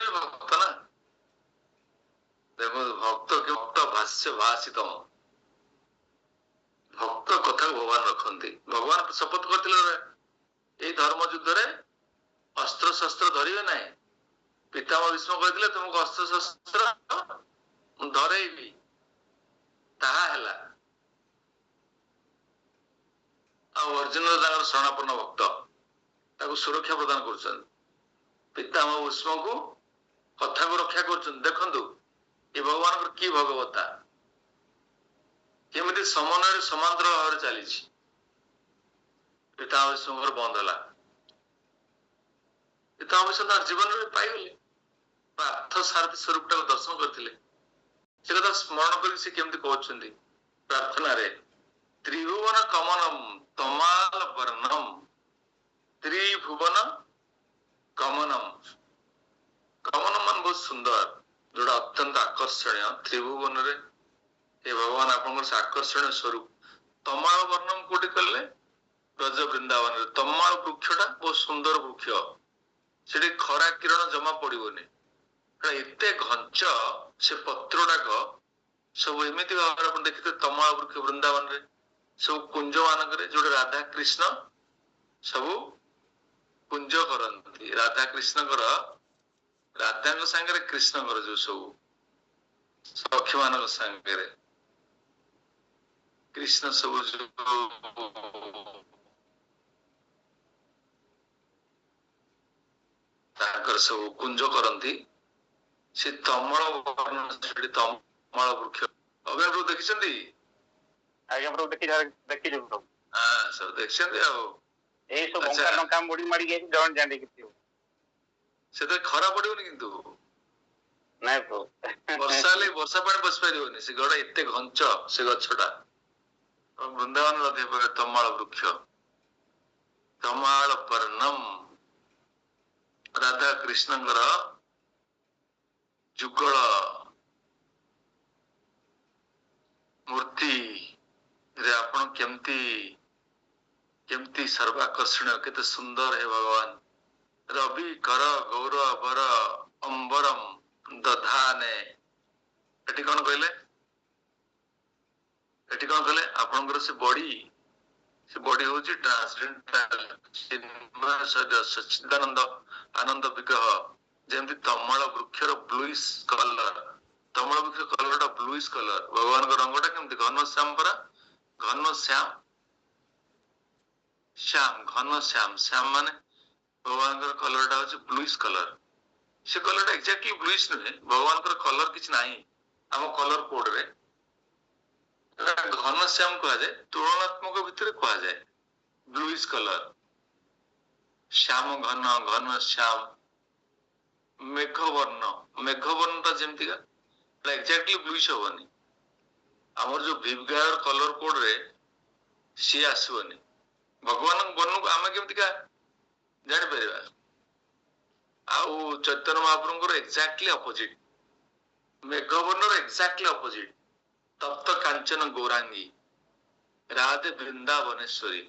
ଭକ୍ତ ନା, ଦେଖନ୍ତୁ ଭକ୍ତ କି ଭକ୍ତ ଭାଷ୍ୟ ଭାଷିତମ, ଭକ୍ତ କଥାକୁ ଭଗବାନ ରଖନ୍ତି। ଭଗବାନ ଶପଥ କରିଥିଲେ ଏଇ ଧର୍ମ ଯୁଦ୍ଧରେ ଅସ୍ତ୍ର ଶସ୍ତ୍ର ଧରିବେ ନାହିଁ। ପିତାମହ ଭୀଷ୍ମ କହିଥିଲେ ତୁମକୁ ଅସ୍ତ୍ର ଶସ୍ତ୍ର ମୁଁ ଧରେଇବି, ତାହା ହେଲା। ଆଉ ଅର୍ଜୁନ ତାଙ୍କର ଶରଣାପନ୍ନ ଭକ୍ତ, ତାକୁ ସୁରକ୍ଷା ପ୍ରଦାନ କରୁଛନ୍ତି। ପିତାମହ ଭୀଷ୍ମଙ୍କୁ କଥାକୁ ରକ୍ଷା କରୁଛନ୍ତି। ଦେଖନ୍ତୁ ଏ ଭଗବାନଙ୍କର କି ଭଗବତ୍ତା, କେମିତି ସମନ୍ୱୟରେ ସମାନ୍ତର ଭାବରେ ଚାଲିଛି। ପିତାମହ ଭୀଷ୍ମଙ୍କର ବନ୍ଦ ହେଲା, ପିତାମହ ଭୀଷ୍ମ ତାର ଜୀବନରେ ପାଇଗଲେ, ପାର୍ଥ ସାରଥୀ ସ୍ୱରୂପଟାକୁ ଦର୍ଶନ କରିଥିଲେ। ସେ କଥା ସ୍ମରଣ କରି ସେ କେମିତି କହୁଛନ୍ତି ପ୍ରାର୍ଥନାରେ, ତ୍ରିଭୁବନ କମନମ୍ ତମାଲ ବର୍ଣ୍ଣମ୍, ତ୍ରିଭୁବନ କମନମ୍। କମନମ୍ ମାନେ ବହୁତ ସୁନ୍ଦର, ଯୋଉଟା ଅତ୍ୟନ୍ତ ଆକର୍ଷଣୀୟ। ତ୍ରିଭୁବନରେ ଏ ଭଗବାନ ଆପଣଙ୍କର ସେ ଆକର୍ଷଣୀୟ ସ୍ୱରୂପ। ତମାଳ ବର୍ଣ୍ଣମ କୋଉଠି କଲେ? ବ୍ରଜ ବୃନ୍ଦାବନରେ। ତମାଳ ବୃକ୍ଷଟା ବହୁତ ସୁନ୍ଦର ବୃକ୍ଷ, ସେଠି ଖରା କିରଣ ଜମା ପଡିବନି, ଏତେ ଘଞ୍ଚ ସେ ପତ୍ର ଗୁଡାକ ସବୁ ଏମିତି ଭାବରେ ଆପଣ ଦେଖିଥିବେ ତମାଳ ବୃକ୍ଷ ବୃନ୍ଦାବନରେ ସବୁ କୁଞ୍ଜ ମାନଙ୍କରେ, ଯୋଉଟା ରାଧା କୃଷ୍ଣ ସବୁ କୁଞ୍ଜ କରନ୍ତି। ରାଧା କୃଷ୍ଣଙ୍କର, ରାଧାଙ୍କ ସାଙ୍ଗରେ କୃଷ୍ଣଙ୍କର ଯୋଉ ସବୁ ସଖୀ ମାନଙ୍କ ସାଙ୍ଗରେ କୃଷ୍ଣ ସବୁ ତାଙ୍କର ସବୁ କୁଞ୍ଜ କରନ୍ତି, ସେ ତମଳ ତମଳ ବୃକ୍ଷ। ଅଭିନୟ ପ୍ରଭୁ ଦେଖିଛନ୍ତି? ଆଜ୍ଞା ପ୍ରଭୁ ଦେଖିଛୁ ପ୍ରଭୁ। ହଁ ସବୁ ଦେଖିଛନ୍ତି। ଆଉ ଏଇ ସବୁ ଲଙ୍କା ମୁଡି ମାଡିକି ଜଣ ଜାଣି କିଛି ସେଥିରେ ଖରା ପଡିବନି, କିନ୍ତୁ ନାଇଁ ପ୍ରଭୁ ବର୍ଷା ହେଲେ ବର୍ଷା ପାଣି ବସି ପାରିବନି। ସେ ଗଡ ଏତେ ଘଞ୍ଚ ସେ ଗଛଟା। ବୃନ୍ଦାବନ ନଦୀ ତମାଳ ବୃକ୍ଷ, ତମାଳ ପର୍ଣ୍ଣମ, ରାଧା କୃଷ୍ଣଙ୍କର ଯୁଗଳ ମୂର୍ତ୍ତିରେ ଆପଣ କେମିତି ସର୍ବାକର୍ଷଣୀୟ, କେତେ ସୁନ୍ଦର ହେ ଭଗବାନ। ରବି କର ଗୌରବର ଅମ୍ବରମ ଦଧାନେ। ଏଠି କଣ କହିଲେ? ଏଠି କଣ କହିଲେ? ଆପଣଙ୍କର ସେ ବଡି ହଉଛି ସଚ୍ଚିଦାନନ୍ଦ ଆନନ୍ଦ ବିଗ୍ରହ। ଯେମିତି ତମଳ ବୃକ୍ଷର ବ୍ଲୁଇଶ କଲର, ତମଳ ବୃକ୍ଷ କଲରଟା ବ୍ଲୁଇଶ କଲର, ଭଗବାନଙ୍କ ରଙ୍ଗଟା କେମିତି ଘନଶ୍ୟାମ ପରା, ଘନଶ୍ୟାମ ଶ୍ୟାମ, ଘନଶ୍ୟାମ। ଶ୍ୟାମ ମାନେ ଭଗବାନଙ୍କର କଲରଟା ହଉଛି ବ୍ଲୁଇଶ କଲର। ସେ କଲରଟା ଏକ୍ଜାକ୍ଟଲି ବ୍ଲୁଇଶ ନୁହେଁ, ଭଗବାନଙ୍କର କଲର କିଛି ନାହିଁ ଆମ କଲର କୋଡରେ। ଘନଶ୍ୟାମ କୁହାଯାଏ, ତୁଳନାତ୍ମକ ଭିତରେ କୁହାଯାଏ ବ୍ଲୁଇଶ କଲର। ଶ୍ୟାମ ଘନ, ଘନ ଶ୍ୟାମ, मेघवर्णटा जेमतिका एक्जाक्टली ब्लूइश हबनी हमर जो विवगार कलर कोड रे सी आसबनी भगवान वर्णन को आमे केमतिका जानि परिबा आउ चैतन्य महाप्रभुଙ୍କର एक्जाक्टली अपोजिट मेघवर्णर एक्जाक्टली अपोजिट तप्त कांचन गौरांगी राधे वृंदावनेश्वरी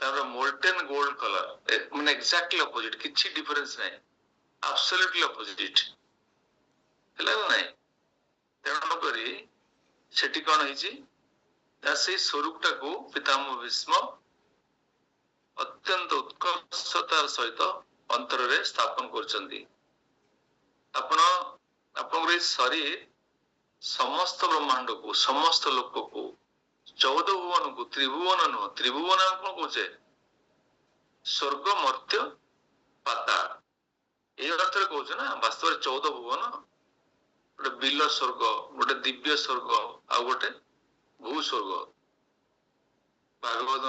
तार मोल्टेन गोल्ड कलर माने एक्जाक्टली अपोजिट किछि डिफरेंस नै एब्सोल्युटली अपोजिट हला नै तेणु करी सेठी कोन हिची से स्वरूपटा को पितामह भीष्म अत्यंत उत्कर्षतार सहित अंतर रे स्थापन करचंदी आपण शरीर समस्त ब्रह्मांड को समस्त लोक को 14 भुवन को त्रिभुवन नुह त्रिभुवन कौन कहे स्वर्ग मर्त्य पाताल ये अर्थ कहे ना वास्तव 14 भुवन गोटे बिल स्वर्ग गोटे दिव्य स्वर्ग आ गोटे भू स्वर्ग भागवत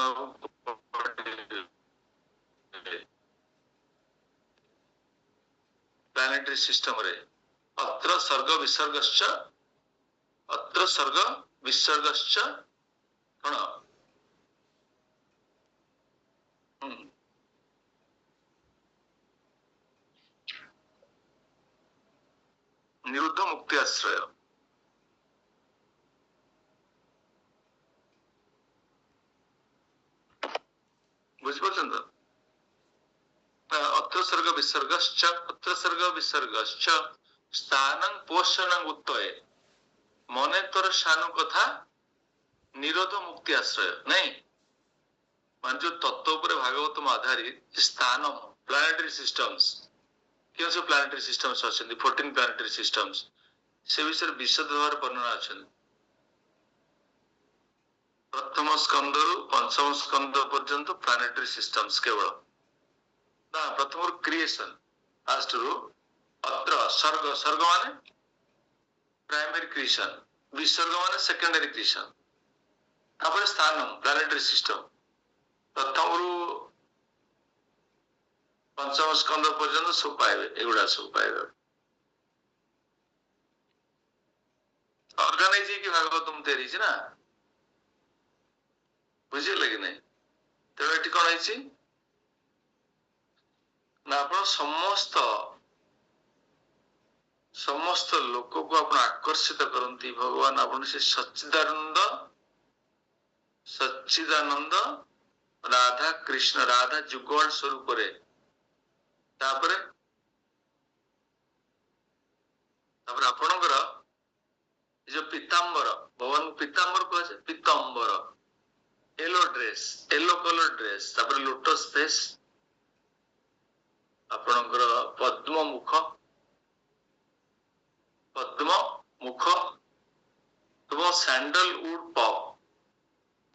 प्लानेटरी सिस्टम रे अत्र सर्ग विसर्गश्च कौन निरुद्ध मुक्ति आश्रय बुझिपारछन तो अत्र सर्ग विसर्गश्च स्थानं पोषणं उत्तये मने तोर शानु कथा निरोध मुक्ति आश्रय नहीं मान जो तत्व पर भागवतम आधारित स्थान प्लानेटरी सिस्टम्स क्यों से प्लानेटरी सिस्टम्स अच्छे 14 प्लानेटरी सिस्टम्स से विषय विशद भाव वर्णना अच्छे प्रथम स्कंद पंचम स्कंद पर्यंत प्लानेटरी सिस्टम्स केवल ना प्रथम क्रिएशन फास्ट रु अत्र सर्ग माने प्राइमरी क्रिएशन विसर्ग माने सेकेंडरी क्रिएशन तापर स्थान प्लानेटरी सिस्टम प्रथम रु पंचम स्कंद पर्यंत सब पाइबे एगुड़ा सब पाइबे ऑर्गेनाइज की भागवतम तैयारी ना बुझिले कि नहीं तेरे एटी कोन आइछि ना आपण समस्त लोक को आपण आकर्षित करंती भगवान आपण से सच्चिदानंद राधा कृष्ण राधा जुगल स्वरूप रे तापर आपणकर जो पीतांबर भगवान पीतांबर कहे पीतांबर येलो कलर ड्रेस तापर लोटस फेस आपणकर पद्म मुख तुम सैंडलवुड पॉप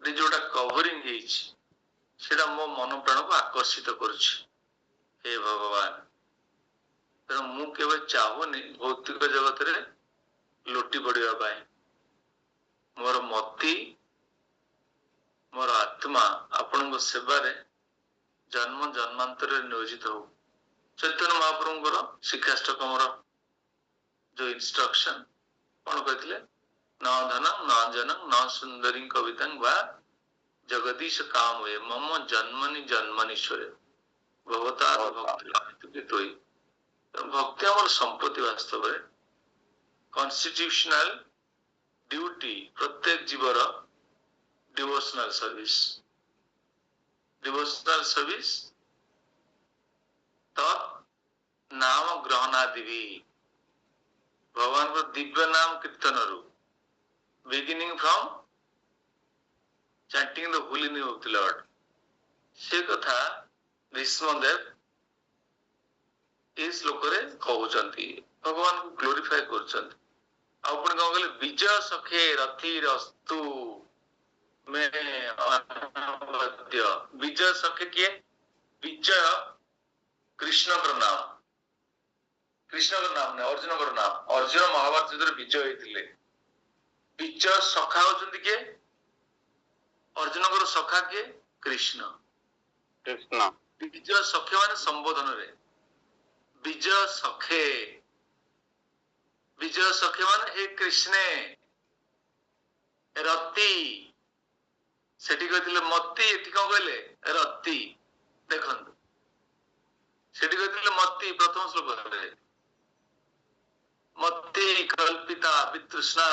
जोटा कवरिंग सेटा मो मन प्राण को आकर्षित करुछि हे भगवान तेणु मु केवे चाहूनी भौतिक जगत रे लोटी पड़िया पाए मोर मति मोर आत्मा आपण सेवा रे जन्म जन्मांतर नियोजित हो चैतन्य महाप्रभुଙ୍କର शिक्षाष्टकमर जो इंस्ट्रक्शन कौन कहते न धनम न जनम न सुंदरी कविता वा जगदीश काम हुए मम जन्मनीश्वरे भगवता भक्ति आम संपत्ति वास्तव में कॉन्स्टिट्यूशनल ड्यूटी प्रत्येक जीवर डिवोशनल सर्विस तत् नाम ग्रहणादि भी भगवान को दिव्य नाम कीर्तन रु beginning from chanting the holy name of the Lord से कथा भीष्मदेव इस लोक रे कहउचंती भगवान को ग्लोरीफाई करचंती आपण कह गले विजय सखे रथिर अस्तु में अनवद्य विजय सखे के विजय कृष्ण का नाम ने अर्जुन का नाम अर्जुन महाभारत युद्ध विजय होते विजय सखा होचंती के अर्जुन को सखा के कृष्ण विजय सखे माने संबोधन रे विजय सखे मान हे कृष्णे रति सेठी कहते मती एटी कौन कहले रति देखंतु सेठी कहते मती प्रथम श्लोक मती कल्पिता वितृष्णा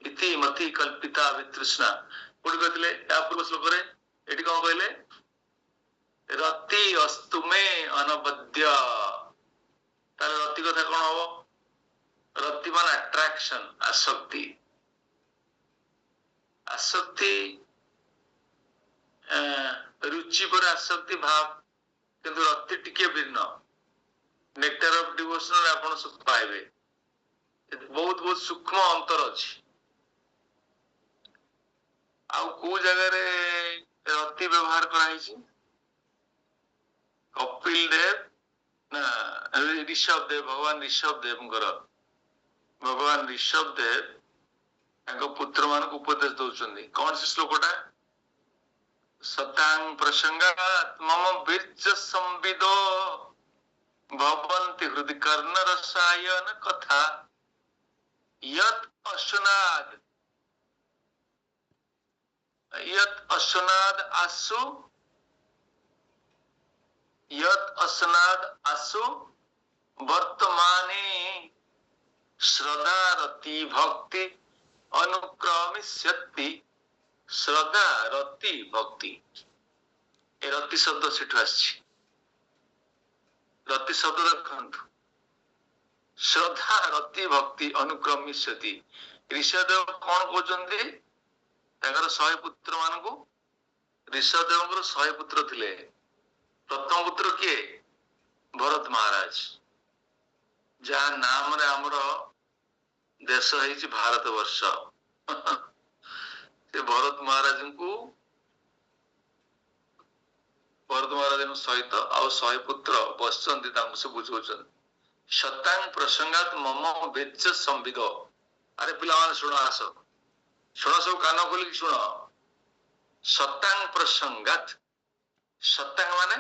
इति मती कल्पिता वितृष्णा पुणी कहते या पूर्व श्लोक एटी कौन कहले रति अस्तुमे अनबद्य ताले रति कथा कौन हम रति मान अट्रैक्शन आसक्ति आसक्ति रुचि पर आसक्ति भाव किंतु रति टिके भिन्न नेक्टर ऑफ डिवोशन आपण सब पाइबे बहुत बहुत सूक्ष्म अंतर अछि आउ को जगह रे रति व्यवहार कराई छी कपिल देव ना ऋषभ देव भगवान ऋषभ देव भगवान ऋषभ देव पुत्र मान को उपदेश दौरान कौन से श्लोकटा सतांग प्रसंगात मम बीर्ज संविदो भवन्ति हृदि कर्ण रसायन कथा यत असनाद आसु वर्तमाने श्रद्धा रति भक्ति अनुक्रमिष्यति श्रद्धा रति भक्ति ए रति शब्द सेठु आछि रति शब्द देखंतु श्रद्धा रति भक्ति अनुक्रमिष्यति ऋषदेव कौन कहउचंदी ताकर 100 पुत्र मानकु ऋषदेवଙ୍କର 100 पुत्र थिले प्रथम पुत्र किए भरत महाराज जहाँ नाम रे हमर देश है भारत वर्ष से भरत महाराज सहित आउ 100 पुत्र बसचंदी से बुझौछन शतांग प्रसंगात मम वेच संविद अरे पिला माने सुनो आस सुनो सब कान खोल कि सुनो शतांग प्रसंगात शतांग माने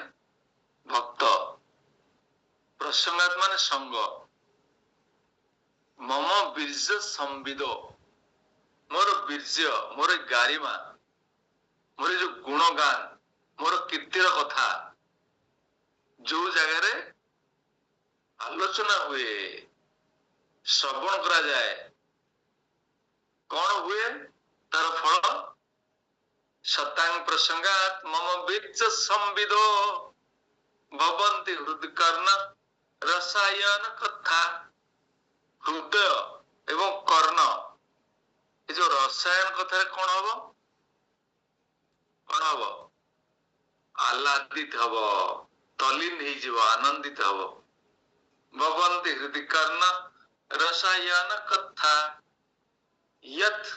भक्त प्रसंगात माने संग मम बीर्ज संविद मोर बीर्ज मोर गारिमा मोर जो गुणगान मोर कीर्तिर कथा जो जगह आलोचना हुए श्रवण करा जाए कौन हुए तार फल शतांग प्रसंगात मम बीर्ज संविदो भवन्ति हृदि कर्ण रसायन कथा हृदय एवं कर्ण ये जो रसायन कथा कौन हम आह्लादित हम तलीन हो आनंदित हम भवन्ति हृदि कर्ण रसायन कथा यत्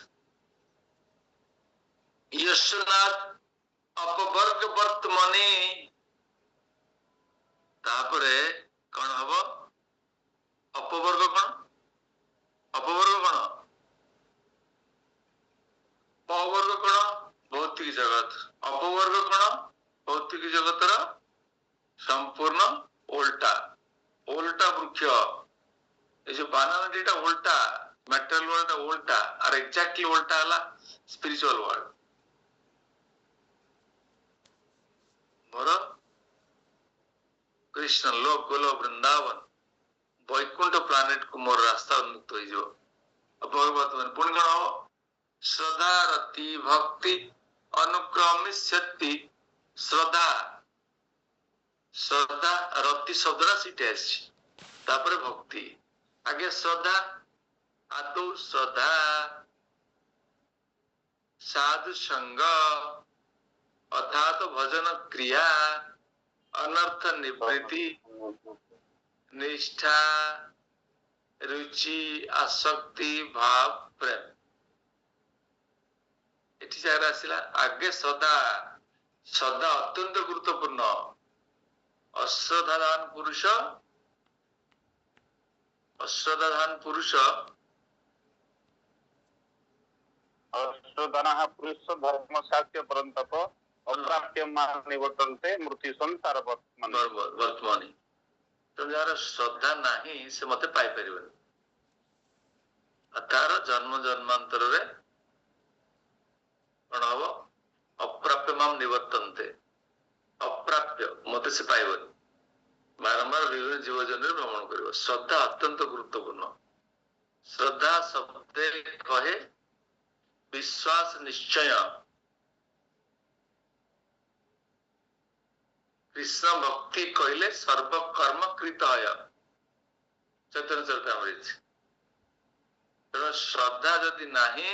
यशनाथ अपवर्ग वर्तमाने तापरे कौन हम अपवर्ग कौन अपवर्ग कौन भौतिक जगत अपवर्ग कौन भौतिक जगतर संपूर्ण उल्टा उल्टा वृक्ष ये जो बानाना डीटा उल्टा मेटल वर्ल्ड उल्टा और एग्जैक्टली उल्टा हला स्पिरिचुअल वर्ल्ड मोर कृष्ण लोक गोलो वृंदावन वैकुंठ प्लानेट को मोर रास्ता उन्मुक्त हो भगवत पुण्य गण हो श्रद्धा रति भक्ति अनुक्रमिष्यति श्रद्धा श्रद्धा रति शब्दरा सीटे तापर भक्ति आगे श्रद्धा आदौ श्रद्धा साधु संग अर्थात भजन क्रिया अनर्थ निवृत्ति निष्ठा रुचि आसक्ति भाव प्रेम एठी जागा आसिला आगे सदा सदा अत्यंत गुरुत्वपूर्ण अश्रद्धावान पुरुष अश्रद्धनः पुरुष धर्म साध्य परंतप अप्राप्य निवर्तन्ते मृत्यु संसार वर्तमानि ତେଣୁ ଯାହାର ଶ୍ରଦ୍ଧା ନାହିଁ ସେ ମତେ ପାଇପାରିବନି। ତାର ଜନ୍ମ ଜନ୍ମାନ୍ତରରେ କଣ ହବ? ଅପ୍ରାପ୍ୟ ମାମ ନିବର୍ତ୍ତନ୍ତେ, ଅପ୍ରାପ୍ୟ, ମତେ ସେ ପାଇବନି। ବାରମ୍ବାର ବିଭିନ୍ନ ଜୀବଜନରେ ଭ୍ରମଣ କରିବ। ଶ୍ରଦ୍ଧା ଅତ୍ୟନ୍ତ ଗୁରୁତ୍ୱପୂର୍ଣ୍ଣ। ଶ୍ରଦ୍ଧା ଶବ୍ଦେ କହେ ବିଶ୍ୱାସ ନିଶ୍ଚୟ। କୃଷ୍ଣ ଭକ୍ତି କହିଲେ ସର୍ବକର୍ମ କୃତ ହୟ, ଚୈତନ୍ୟ ଚରିତାମୃତ। ତେଣୁ ଶ୍ରଦ୍ଧା ଯଦି ନାହିଁ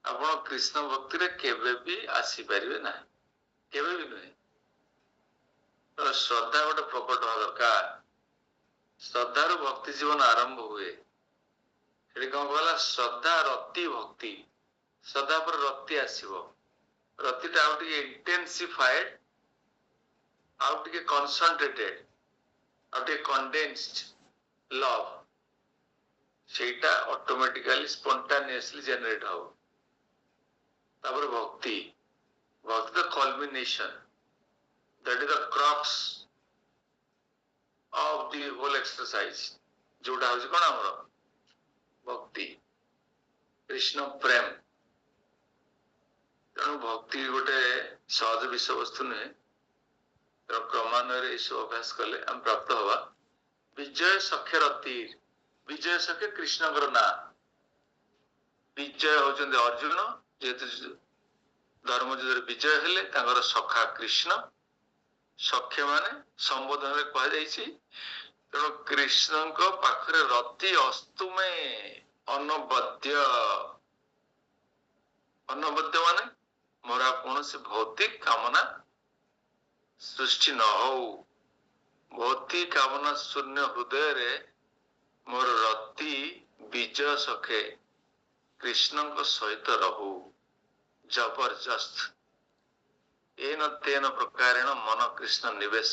ଆପଣ କୃଷ୍ଣ ଭକ୍ତିରେ କେବେ ବି ଆସିପାରିବେ ନାହିଁ, କେବେ ବି ନୁହେଁ। ଶ୍ରଦ୍ଧା ଗୋଟେ ପ୍ରକଟ ହବା ଦରକାର। ଶ୍ରଦ୍ଧାରୁ ଭକ୍ତି ଜୀବନ ଆରମ୍ଭ ହୁଏ। ସେଠି କଣ କହିଲା? ଶ୍ରଦ୍ଧା ରତି ଭକ୍ତି। ଶ୍ରଦ୍ଧା ପରେ ରତି ଆସିବ। ରତିଟା ଆଉ ଟିକେ ଇଣ୍ଟେନ୍ସିଫାଏଡ, ଆଉ ଟିକେ କନସନ୍ଟ୍ରେଟେଡ, ଆଉ ଟିକେ କଣ୍ଡେନ୍ସଡ ଲଭ, ସେଇଟା ଅଟୋମେଟିକାଲି ସ୍ପଣ୍ଟାନିୟସଲି ଜେନେରେଟ ହବ। ତାପରେ ଭକ୍ତି। ଭକ୍ତି ଦ କଲମିନେସନ, that is the crux of the whole exercise, ଯୋଉଟା ହଉଛି କଣ ଆମର ଭକ୍ତି, କୃଷ୍ଣ ପ୍ରେମ। ତେଣୁ ଭକ୍ତି ଗୋଟେ ସହଜ ବିଷୟବସ୍ତୁ ନୁହେଁ। ତେଣୁ କ୍ରମାନ୍ୱୟରେ ଏସବୁ ଅଭ୍ୟାସ କଲେ ଆମେ ପ୍ରାପ୍ତ ହବା ବିଜୟ ସଖ୍ୟ ରତିର। ବିଜୟ ସଖ୍ୟ କୃଷ୍ଣଙ୍କର ନାଁ। ବିଜୟ ହଉଛନ୍ତି ଅର୍ଜୁନ, ଯେହେତୁ ଧର୍ମ ଯୁଦ୍ଧରେ ବିଜୟ ହେଲେ ତାଙ୍କର ସଖା କୃଷ୍ଣ। ସଖ୍ୟ ମାନେ ସମ୍ବୋଧନରେ କୁହାଯାଇଛି। ତେଣୁ କୃଷ୍ଣଙ୍କ ପାଖରେ ରତି ଅସ୍ତୁମେ ଅନବଦ୍ୟ। ଅନବଦ୍ୟ ମାନେ ମୋର କୌଣସି ଭୌତିକ କାମନା ସୃଷ୍ଟି ନ ହଉ। ଭୌତିକ କାମନା ଶୂନ୍ୟ ହୃଦୟରେ ମୋର ରତି ବିଜୟ ସଖେ କୃଷ୍ଣଙ୍କ ସହିତ ରହୁ। ଜବରଦସ୍ତ। ଏନ ତେନ ପ୍ରକାରେଣ ମନ କୃଷ୍ଣ ନିବେଶ